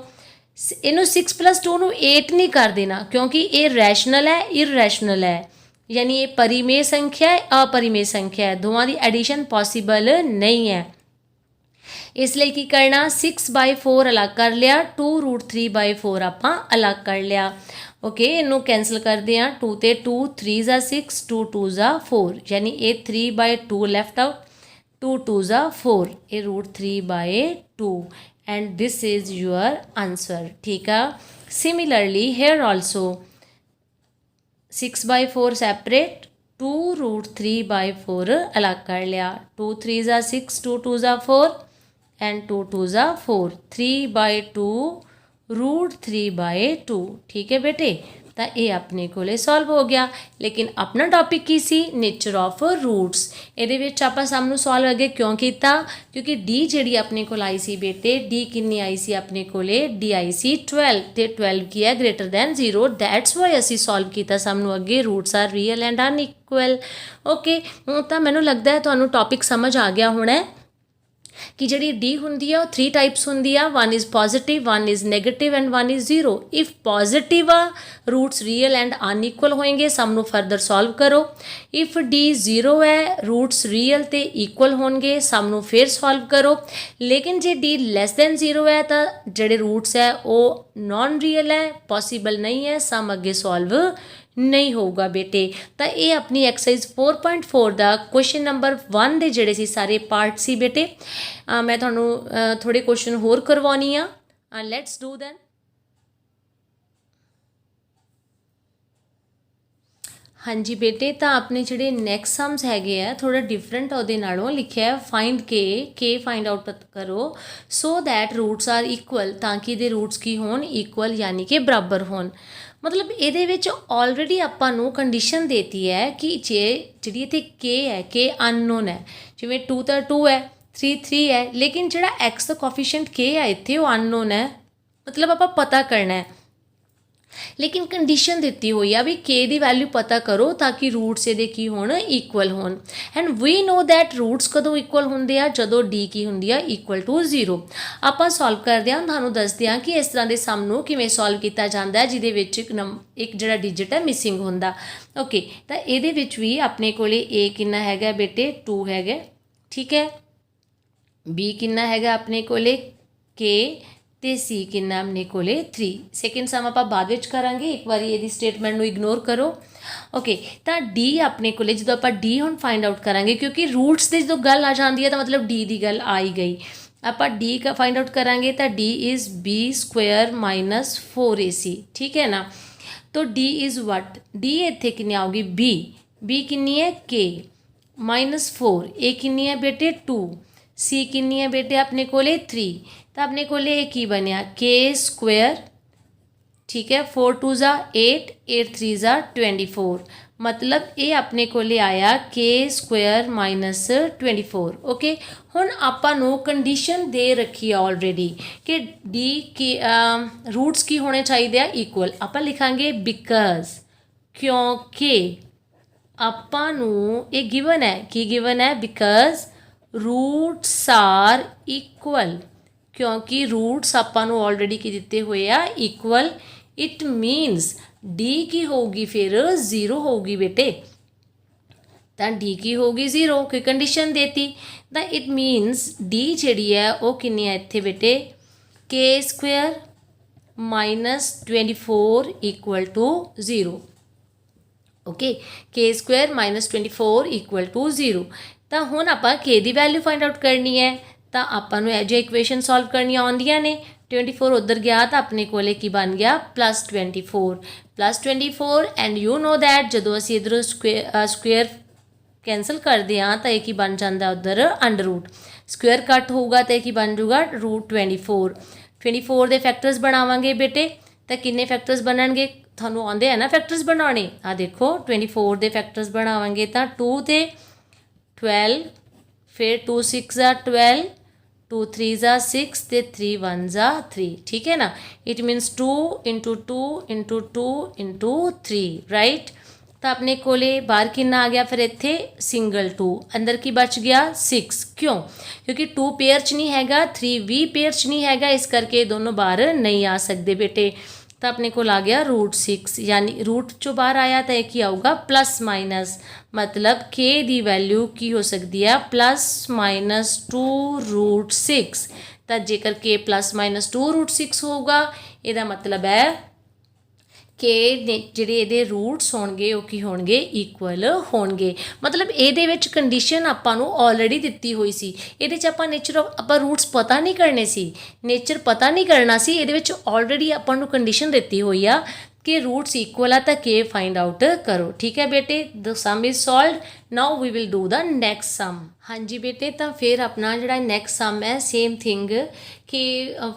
ਇਹਨੂੰ 6 + 2 ਨੂੰ 8 नहीं कर देना क्योंकि ये रैशनल है इररैशनल है, यानी ये परिमेय संख्या है अपरिमेय संख्या है, दोवां दी एडिशन पॉसीबल नहीं है। इसलिए की करना 6/4 अलग कर लिया, 2 √3/4 आपां अलग कर लिया। ओके इनू कैंसल करते हैं 2 ते 2 3 ज़ा 6 2 2 ज़ा 4 यानी ये 3/2 लैफ्ट आउट 2 2 ज़ा 4 ये root 3/2 and this is your answer ठीक है। Similarly here also 6/4 separate 2 root 3/4 अलग कर लिया 2 3 ज़ा 6 2 2 ज़ा 4 एंड 2 2 ज़ा 4 3/2 रूट 3/2 ठीक है बेटे। तो ये अपने को सॉल्व हो गया। लेकिन अपना टॉपिक की सी नेचर ऑफ रूट्स ये आप सामू सॉल्व अगे क्यों किया क्योंकि डी जी अपने को आई सी बेटे डी किन्नी आई सी अपने को डी आई सी 12 तो 12 की है ग्रेटर दैन 0 दैट्स वाई असी सॉल्व किया सामू अगे roots are real and unequal. Okay तो मैनू लगता है तुहानू टॉपिक समझ आ गया होना है कि जी डी होंगी है 3 टाइप्स होंगी है 1 is positive 1 is negative and 1 is 0। If positive roots real and unequal होंगे सामू फर्दर सॉल्व करो। इफ डी 0 है रूट्स रियल तो इक्वल होंगे सामू फिर सॉल्व करो। लेकिन जे डी लैस दैन 0 है तो जोड़े रूट्स है वो नॉन रियल है पॉसीबल नहीं है सम अगे सॉल्व नहीं होगा बेटे। तो ये अपनी एक्सरसाइज 4.4 का क्वेश्चन नंबर 1 के जोड़े सी सारे पार्ट सी बेटे। मैं थोनू थोड़े क्वेश्चन होर करवानी आ लैट्स डू दैन। हाँ जी बेटे तो अपने जोड़े नैक्सट सम्स है थोड़ा डिफरेंट ਉਹਦੇ ਨਾਲੋਂ लिखा है फाइंड के फाइंड आउट करो so that roots are equal ताकि ये रूट्स की होन इक्वल यानी कि बराबर होन। मतलब ये ऑलरेडी आपां कंडीशन देती है कि जे जी इतने के है के अननोन है जिमें 2 तो 2 है 3 3 है लेकिन जो एक्स का कोफिशिएंट के है इतने वो अननोन है मतलब आपां पता करना है। लेकिन कंडीशन दी हुई है भी के दी वैल्यू पता करो ताकि रूट्स ये की होण इक्वल होण and we know that roots कदों इक्वल होंगे आ जदों डी की होंगी आ इक्वल टू 0। आपां सॉल्व करते हैं तुहानूं दसदे हां कि इस तरह के सम नूं किवें सॉल्व किया जाता है जिहदे विच एक जिहड़ा डिजिट है मिसिंग होंदा। ओके तो इहदे विच भी अपने कोले ए कितना हैगा बेटे 2 हैगा ठीक है बी कितना हैगा अपने कोले के तो सी किन्ना अपने कोले 3। सैकेंड सम आप बाद विच करांगे एक बार ये स्टेटमेंट नूं इग्नोर करो। ओके तो डी अपने कोले जो आप डी हुण फाइंड आउट करांगे क्योंकि रूट्स की जो गल आ जाती है तो मतलब डी की गल आ ही गई। आप डी का फाइंड आउट करांगे तो D is B square minus 4ac ठीक है ना। तो डी इज़ वट डी इत्थे कितनी आऊगी बी कितनी है के -4 ए कितनी है बेटे 2 सी कितनी है बेटे अपने कोले 3 तो अपने को की बनया के स्क्वायर ठीक है 4 2 ज़ा 8 8 3 ज़ा 24 मतलब ये अपने को आया के स्क्वायर -24। ओके हुण आपां नूं कंडीशन दे रखी है ऑलरेडी कि डी के रूट्स की होने चाहिए इक्वल आपां लिखांगे बिकॉज क्योंकि आपां नूं ये गिवन है कि गिवन है बिकॉज रूट्स आर इक्वल क्योंकि रूट्स आपां नूं ऑलरेडी की दिते हुए आ इक्वल इट मीनस डी की होगी फिर 0 होगी बेटे तो डी की होगी 0 कोई कंडीशन देती तो इट मीनस डी जी है वो कितनी है इत्थे बेटे के स्क्वायर -24 इक्वल टू 0। ओके के स्क्वायर -24 इक्वल टू 0 तो हुण आपां के दी वैल्यू फाइंड आउट करनी है तो आपां नूं इह जिही इक्वेशन सॉल्व करनियां आउंदियां ने 24 उधर गया तो अपने कोले की बन गया +24 एंड यू नो दैट जदों असीं इधरों स्क्वेयर कैंसल करते हैं तो एक ही बन जाता उधर अंडर रूट स्क्वेयर कट होगा तो एक ही बन जूगा √24 के फैक्टर्स बनावांगे बेटे तो किन्ने फैक्टर्स बनणगे थानूं आउंदे है ना फैक्टर्स बनाने आ देखो 24 के फैक्टर्स बनावांगे तो 2 ते 12 फिर 2 6 ज़ा 12 2 3 ज़ा 6 ते 3 1 ज़ा 3 ठीक है ना। It मीनस 2 × 2 × 2 × 3 right. तो अपने कोले बाहर कितना आ गया फिर इत्थे सिंगल 2 अंदर की बच गया 6 क्यों क्योंकि 2 पेयर च नहीं हैगा 3 भी पेयर च नहीं हैगा इस करके दोनों बाहर नहीं आ सकते बेटे। तो अपने को आ गया √6 यानी रूट चो बाहर आया तो एक ही आऊगा प्लस माइनस मतलब के दी वैल्यू की हो सकती है +-2 √6 तो जेकर के +-2 √6 होगा यदा मतलब है ਕਿ ਜਿਹੜੇ ਇਹਦੇ ਰੂਟਸ ਹੋਣਗੇ ਉਹ ਕੀ ਹੋਣਗੇ ਇਕੁਅਲ ਹੋਣਗੇ। ਮਤਲਬ ਇਹਦੇ ਵਿੱਚ ਕੰਡੀਸ਼ਨ ਆਪਾਂ ਨੂੰ ਆਲਰੇਡੀ ਦਿੱਤੀ ਹੋਈ ਸੀ। ਇਹਦੇ 'ਚ ਆਪਾਂ ਨੇਚਰ ਆਫ ਆਪਾਂ ਰੂਟਸ ਪਤਾ ਨਹੀਂ ਕਰਨੇ ਸੀ, ਨੇਚਰ ਪਤਾ ਨਹੀਂ ਕਰਨਾ ਸੀ। ਇਹਦੇ ਵਿੱਚ ਆਲਰੇਡੀ ਆਪਾਂ ਨੂੰ ਕੰਡੀਸ਼ਨ ਦਿੱਤੀ ਹੋਈ ਆ ਕਿ ਰੂਟਸ ਇਕੁਅਲ ਆ ਤਾਂ ਕੇ ਫਾइंड आउट करो। ठीक है बेटे, the sum is solved. Now we will do the next sum. हाँ जी बेटे, तो फिर अपना जोड़ा नेक्स्ट सम है सेम थिंग कि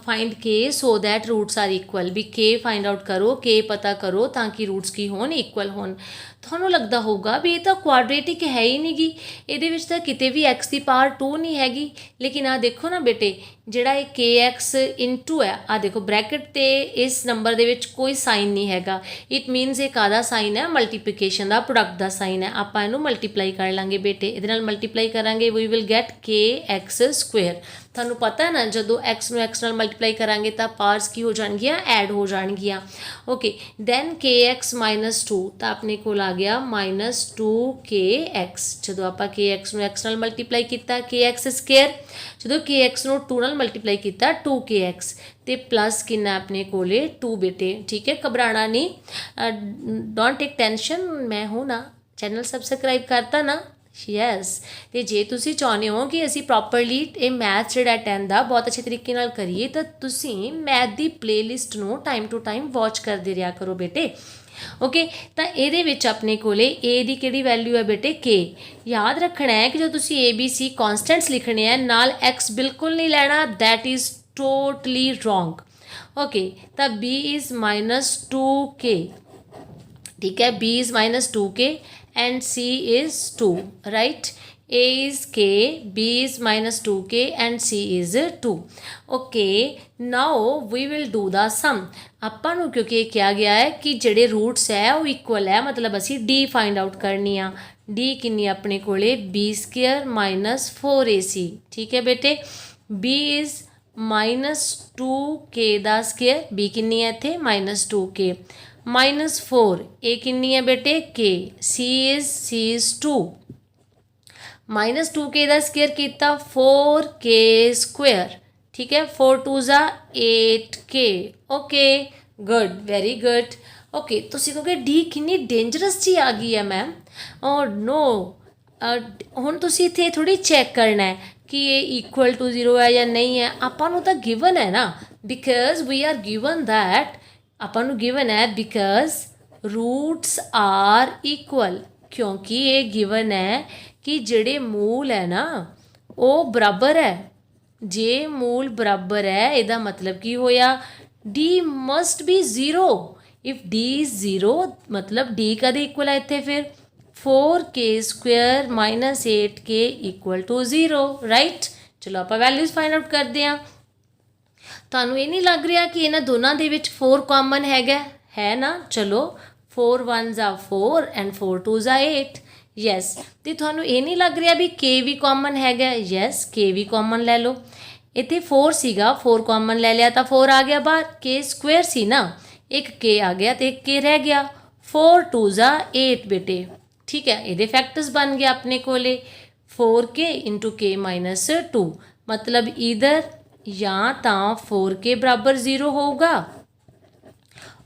फाइंड के so that roots are equal. भी के फाइंड आउट करो, के पता करो ताकि रूट्स की होन इक्वल होन। ਤੁਹਾਨੂੰ ਲੱਗਦਾ ਹੋਊਗਾ ਵੀ ਇਹ ਤਾਂ ਕੁਆਡਰੇਟਿਕ ਹੈ ਹੀ ਨਹੀਂ ਗੀ, ਇਹਦੇ ਵਿੱਚ ਤਾਂ ਕਿਤੇ ਵੀ x ਦੀ ਪਾਵਰ 2 ਨਹੀਂ ਹੈਗੀ। ਲੇਕਿਨ ਆ ਦੇਖੋ ਨਾ ਬੇਟੇ, ਜਿਹੜਾ ਇਹ kx ਇਨਟੂ ਹੈ, ਆ ਦੇਖੋ ਬ੍ਰੈਕਟ ਤੇ ਇਸ ਨੰਬਰ ਦੇ ਵਿੱਚ ਕੋਈ ਸਾਈਨ ਨਹੀਂ ਹੈਗਾ। ਇਟ ਮੀਨਸ ਇਹ ਕਾਹਦਾ ਸਾਈਨ ਹੈ, ਮਲਟੀਪਲੀਕੇਸ਼ਨ ਦਾ, ਪ੍ਰੋਡਕਟ ਦਾ ਸਾਈਨ ਹੈ। ਆਪਾਂ ਇਹਨੂੰ ਮਲਟੀਪਲਾਈ ਕਰ ਲਾਂਗੇ ਬੇਟੇ, ਇਹਦੇ ਨਾਲ ਮਲਟੀਪਲਾਈ ਕਰਾਂਗੇ we will get kx square. ਤੁਹਾਨੂੰ ਪਤਾ ਹੈ ਨਾ, ਜਦੋਂ x ਨੂੰ x ਨਾਲ ਮਲਟੀਪਲਾਈ ਕਰਾਂਗੇ ਤਾਂ ਪਾਵਰਸ ਕੀ ਹੋ ਜਾਣਗੀਆਂ, ਐਡ ਹੋ ਜਾਣਗੀਆਂ। ਓਕੇ, ਦੈਨ kx ਮਾਈਨਸ 2, ਤਾਂ ਆਪਣੇ ਕੋਲ ਆ ਗਿਆ ਮਾਈਨਸ 2kx। ਜਦੋਂ ਆਪਾਂ kx ਨੂੰ x ਨਾਲ ਮਲਟੀਪਲਾਈ ਕੀਤਾ kx ਸਕੁਏਅਰ, ਜਦੋਂ kx ਨੂੰ 2 ਨਾਲ ਮਲਟੀਪਲਾਈ ਕੀਤਾ 2kx, ਤੇ ਪਲੱਸ ਕਿੰਨਾ ਆਪਣੇ ਕੋਲੇ 2 ਬੇਟੇ। ਠੀਕ ਹੈ, ਘਬਰਾਣਾ ਨਹੀਂ, ਡੋਂਟ ਟੇਕ ਟੈਨਸ਼ਨ। ਮੈਂ ਹੂੰ ਨਾ, ਚੈਨਲ ਸਬਸਕ੍ਰਾਈਬ ਕਰਤਾ ਨਾ, ਯੈਸ। ਅਤੇ ਜੇ ਤੁਸੀਂ ਚਾਹੁੰਦੇ ਹੋ ਕਿ ਅਸੀਂ ਪ੍ਰੋਪਰਲੀ ਇਹ ਮੈਥ ਜਿਹੜਾ 10 ਦਾ ਬਹੁਤ ਅੱਛੇ ਤਰੀਕੇ ਨਾਲ ਕਰੀਏ, ਤਾਂ ਤੁਸੀਂ ਮੈਥ ਦੀ ਪਲੇਲਿਸਟ ਨੂੰ ਟਾਈਮ ਟੂ ਟਾਈਮ ਵਾਚ ਕਰਦੇ ਰਿਹਾ ਕਰੋ ਬੇਟੇ। ਓਕੇ, ਤਾਂ ਇਹਦੇ ਵਿੱਚ ਆਪਣੇ ਕੋਲੇ a ਦੀ ਕਿਹੜੀ ਵੈਲਿਊ ਹੈ ਬੇਟੇ, k। ਯਾਦ ਰੱਖਣਾ ਹੈ ਕਿ ਜਦੋਂ ਤੁਸੀਂ ABC ਕੌਨਸਟੈਂਟਸ ਲਿਖਣੇ ਹੈ, ਨਾਲ x ਬਿਲਕੁਲ ਨਹੀਂ ਲੈਣਾ, that is totally wrong. Okay, ਤਾਂ b ਇਜ਼ ਮਾਈਨਸ 2k। ठीक है, b is minus 2k and c is 2, right? a is k, b is minus 2k and c is 2. okay, now we will do the sum। ਆਪਾਂ ਨੂੰ ਕਿਉਂਕਿ ਇਹ ਕਿਹਾ ਗਿਆ ਹੈ ਕਿ ਜਿਹੜੇ ਰੂਟਸ ਹੈ ਉਹ ਇਕੁਅਲ ਹੈ, ਮਤਲਬ ਅਸੀਂ d ਫਾइंड ਆਊਟ ਕਰਨੀ ਆ। d ਕਿੰਨੀ ਆਪਣੇ ਕੋਲੇ b ਸਕੁਏਅਰ ਮਾਈਨਸ 4ac। ਠੀਕ ਹੈ ਬੇਟੇ, b is minus 2k the square, b ਕਿੰਨੀ ਹੈ ਇੱਥੇ ਮਾਈਨਸ 2k, माइनस 4 ए किन्नी है बेटे k, c is 2, minus 2k का स्क्वेयर किया 4k स्क्वेयर। ठीक है, 4 2 ज़ा 8k। Okay, good, very good. Okay, तुसी कहोगे डी किन्नी डेंजरस जी आ गई है मैम। और नो, हुण तुसी इत्थे थोड़ी चैक करना है कि ये इक्वल टू 0 है या नहीं है। आपां नूं तां गिवन है ना, because we are given that, ਆਪਾਂ ਨੂੰ ਗਿਵਨ ਹੈ ਬਿਕਾਜ਼ ਰੂਟਸ ਆਰ ਇਕੁਅਲ। ਕਿਉਂਕਿ ਇਹ ਗਿਵਨ ਹੈ ਕਿ ਜਿਹੜੇ ਮੂਲ ਹੈ ਨਾ ਉਹ ਬਰਾਬਰ ਹੈ। ਜੇ ਮੂਲ ਬਰਾਬਰ ਹੈ ਇਹਦਾ ਮਤਲਬ ਕੀ ਹੋਇਆ, d must be 0। If d is 0 ਮਤਲਬ d ਕਦੇ ਇਕੁਅਲ ਹੈ ਇੱਥੇ, ਫਿਰ 4k square minus 8k equal to 0, right. ਚਲੋ ਆਪਾਂ ਵੈਲਿਊਜ਼ ਫਾਈਂਡ ਆਊਟ ਕਰਦੇ ਹਾਂ। ਤੁਹਾਨੂੰ ਇਹ ਨਹੀਂ ਲੱਗ ਰਿਹਾ ਕਿ ਇਹਨਾਂ ਦੋਨਾਂ ਦੇ ਵਿੱਚ 4 ਕਾਮਨ ਹੈਗਾ, ਹੈ ਨਾ। ਚਲੋ 4 1 ज़ा 4 ਐਂਡ 4 2 ज़ा 8, ਯੈਸ। ਅਤੇ ਤੁਹਾਨੂੰ ਇਹ ਨਹੀਂ ਲੱਗ ਰਿਹਾ ਵੀ k ਵੀ ਕਾਮਨ ਹੈਗਾ, ਯੈਸ k ਵੀ ਕਾਮਨ ਲੈ ਲਓ। ਇੱਥੇ 4 ਸੀਗਾ, 4 ਕਾਮਨ ਲੈ ਲਿਆ ਤਾਂ 4 ਆ ਗਿਆ ਬਾਹਰ, k ਸਕੁਏਅਰ ਸੀ ਨਾ, ਇੱਕ k ਆ ਗਿਆ ਅਤੇ ਇੱਕ k ਰਹਿ ਗਿਆ, 4 2 ज़ा 8 ਬੇਟੇ। ਠੀਕ ਹੈ, ਇਹਦੇ ਫੈਕਟਰਸ ਬਣ ਗਏ ਆਪਣੇ ਕੋਲੇ 4k ਇੰਟੂ k ਮਾਈਨਸ 2, ਮਤਲਬ ਈਦਰ ਜਾਂ ਤਾਂ 4k ਬਰਾਬਰ 0 ਹੋਊਗਾ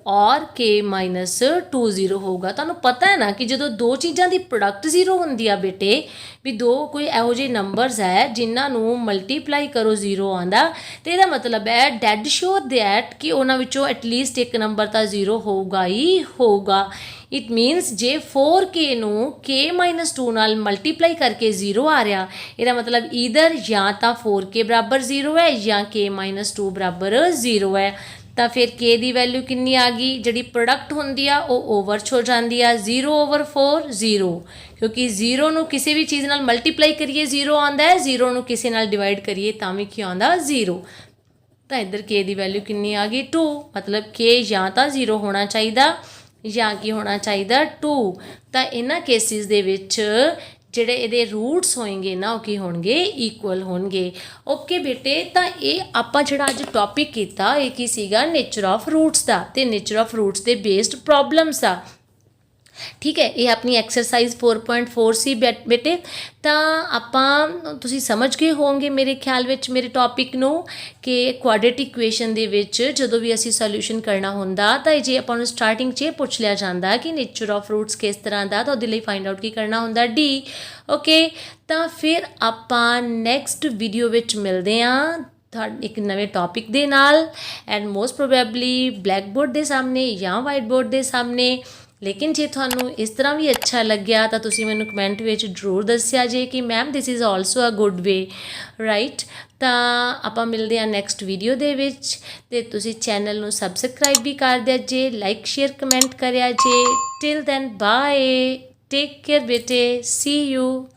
ਔਰ k ਮਾਈਨਸ 2 0 ਹੋਊਗਾ। ਤੁਹਾਨੂੰ ਪਤਾ ਹੈ ਨਾ ਕਿ ਜਦੋਂ ਦੋ ਚੀਜ਼ਾਂ ਦੀ ਪ੍ਰੋਡਕਟ 0 ਹੁੰਦੀ ਆ ਬੇਟੇ, ਵੀ ਦੋ ਕੋਈ ਇਹੋ ਜਿਹੇ ਨੰਬਰਸ ਹੈ ਜਿਨ੍ਹਾਂ ਨੂੰ ਮਲਟੀਪਲਾਈ ਕਰੋ 0 ਆਉਂਦਾ, ਅਤੇ ਇਹਦਾ ਮਤਲਬ ਹੈ ਡੈਡ ਸ਼ੋਰ ਦੈਟ ਕਿ ਉਹਨਾਂ ਵਿੱਚੋਂ ਐਟਲੀਸਟ ਇੱਕ ਨੰਬਰ ਤਾਂ 0 ਹੋਊਗਾ ਹੀ ਹੋਊਗਾ। ਇਟ ਮੀਨਸ ਜੇ 4k ਨੂੰ k ਮਾਈਨਸ 2 ਨਾਲ ਮਲਟੀਪਲਾਈ ਕਰਕੇ 0 ਆ ਰਿਹਾ, ਇਹਦਾ ਮਤਲਬ ਈਦਰ ਜਾਂ ਤਾਂ 4k ਬਰਾਬਰ 0 ਹੈ ਜਾਂ k ਮਾਈਨਸ 2 ਬਰਾਬਰ 0 ਹੈ। ਤਾਂ ਫਿਰ k ਦੀ ਵੈਲਿਊ ਕਿੰਨੀ ਆ ਗਈ, ਜਿਹੜੀ ਪ੍ਰੋਡਕਟ ਹੁੰਦੀ ਆ ਉਹ ਓਵਰ 'ਚ ਹੋ ਜਾਂਦੀ ਆ, 0 ਓਵਰ 4 0, ਕਿਉਂਕਿ 0 ਨੂੰ ਕਿਸੇ ਵੀ ਚੀਜ਼ ਨਾਲ ਮਲਟੀਪਲਾਈ ਕਰੀਏ 0 ਆਉਂਦਾ ਹੈ, 0 ਨੂੰ ਕਿਸੇ ਨਾਲ ਡਿਵਾਈਡ ਕਰੀਏ ਤਾਂ ਵੀ ਕੀ ਆਉਂਦਾ 0। ਤਾਂ ਇੱਧਰ k ਦੀ ਵੈਲਿਊ ਕਿੰਨੀ ਆ ਗਈ 2, ਮਤਲਬ k ਜਾਂ ਤਾਂ 0 ਹੋਣਾ ਚਾਹੀਦਾ ਜਾਂ ਕੀ ਹੋਣਾ ਚਾਹੀਦਾ 2। ਤਾਂ ਇਹਨਾਂ ਕੇਸਿਸ ਦੇ ਵਿੱਚ ਜਿਹੜੇ ਇਹਦੇ ਰੂਟਸ ਹੋਣਗੇ ਨਾ ਉਹ ਕੀ ਹੋਣਗੇ, ਇਕੁਅਲ ਹੋਣਗੇ। ਓਕੇ ਬੇਟੇ, ਤਾਂ ਇਹ ਆਪਾਂ ਜਿਹੜਾ ਅੱਜ ਟੌਪਿਕ ਕੀਤਾ ਇਹ ਕੀ ਸੀਗਾ, ਨੇਚਰ ਆਫ ਰੂਟਸ ਦਾ, ਅਤੇ ਨੇਚਰ ਆਫ ਰੂਟਸ ਦੇ ਬੇਸਡ ਪ੍ਰੋਬਲਮਸ ਦਾ। ਠੀਕ ਹੈ। ਇਹ ਆਪਣੀ ਐਕਸਰਸਾਈਜ਼ 4.4 ਸੀ ਬੇਟੇ। ਤਾਂ ਆਪਾਂ ਤੁਸੀਂ ਸਮਝ ਗਏ ਹੋਵੋਗੇ ਮੇਰੇ ਖਿਆਲ ਵਿੱਚ ਮੇਰੇ ਟੌਪਿਕ ਨੂੰ ਕਿ ਕੁਆਡਰੇਟਿਕ ਇਕੁਏਸ਼ਨ ਦੇ ਵਿੱਚ ਜਦੋਂ ਵੀ ਅਸੀਂ ਸੋਲਿਊਸ਼ਨ ਕਰਨਾ ਹੁੰਦਾ ਤਾਂ ਜੇ ਆਪਾਂ ਨੂੰ ਸਟਾਰਟਿੰਗ 'ਚ ਇਹ ਪੁੱਛ ਲਿਆ ਜਾਂਦਾ ਕਿ ਨੇਚਰ ਆਫ ਫਰੂਟਸ ਕਿਸ ਤਰ੍ਹਾਂ ਦਾ, ਤਾਂ ਉਹਦੇ ਲਈ ਫਾਈਂਡ ਆਊਟ ਕੀ ਕਰਨਾ ਹੁੰਦਾ, ਡੀ। ਓਕੇ, ਤਾਂ ਫਿਰ ਆਪਾਂ ਨੈਕਸਟ ਵੀਡੀਓ ਵਿੱਚ ਮਿਲਦੇ ਹਾਂ ਇੱਕ ਨਵੇਂ ਟੌਪਿਕ ਦੇ ਨਾਲ, and most probably black board ਦੇ ਸਾਹਮਣੇ ਜਾਂ ਵਾਈਟ ਬੋਰਡ ਦੇ ਸਾਹਮਣੇ। ਲੇਕਿਨ ਜੇ ਤੁਹਾਨੂੰ ਇਸ ਤਰ੍ਹਾਂ ਵੀ ਅੱਛਾ ਲੱਗਿਆ ਤਾਂ ਤੁਸੀਂ ਮੈਨੂੰ ਕਮੈਂਟ ਵਿੱਚ ਜ਼ਰੂਰ ਦੱਸਿਆ ਜੇ ਕਿ ma'am this is also a good way, right. ਤਾਂ ਆਪਾਂ ਮਿਲਦੇ ਹਾਂ ਨੈਕਸਟ ਵੀਡੀਓ ਦੇ ਵਿੱਚ, ਅਤੇ ਤੁਸੀਂ ਚੈਨਲ ਨੂੰ ਸਬਸਕ੍ਰਾਈਬ ਵੀ ਕਰ ਦਿਆ ਜੇ, ਲਾਈਕ ਸ਼ੇਅਰ ਕਮੈਂਟ ਕਰਿਆ ਜੇ। Till then bye, take care ਬੇਟੇ, ਸੀ ਯੂ।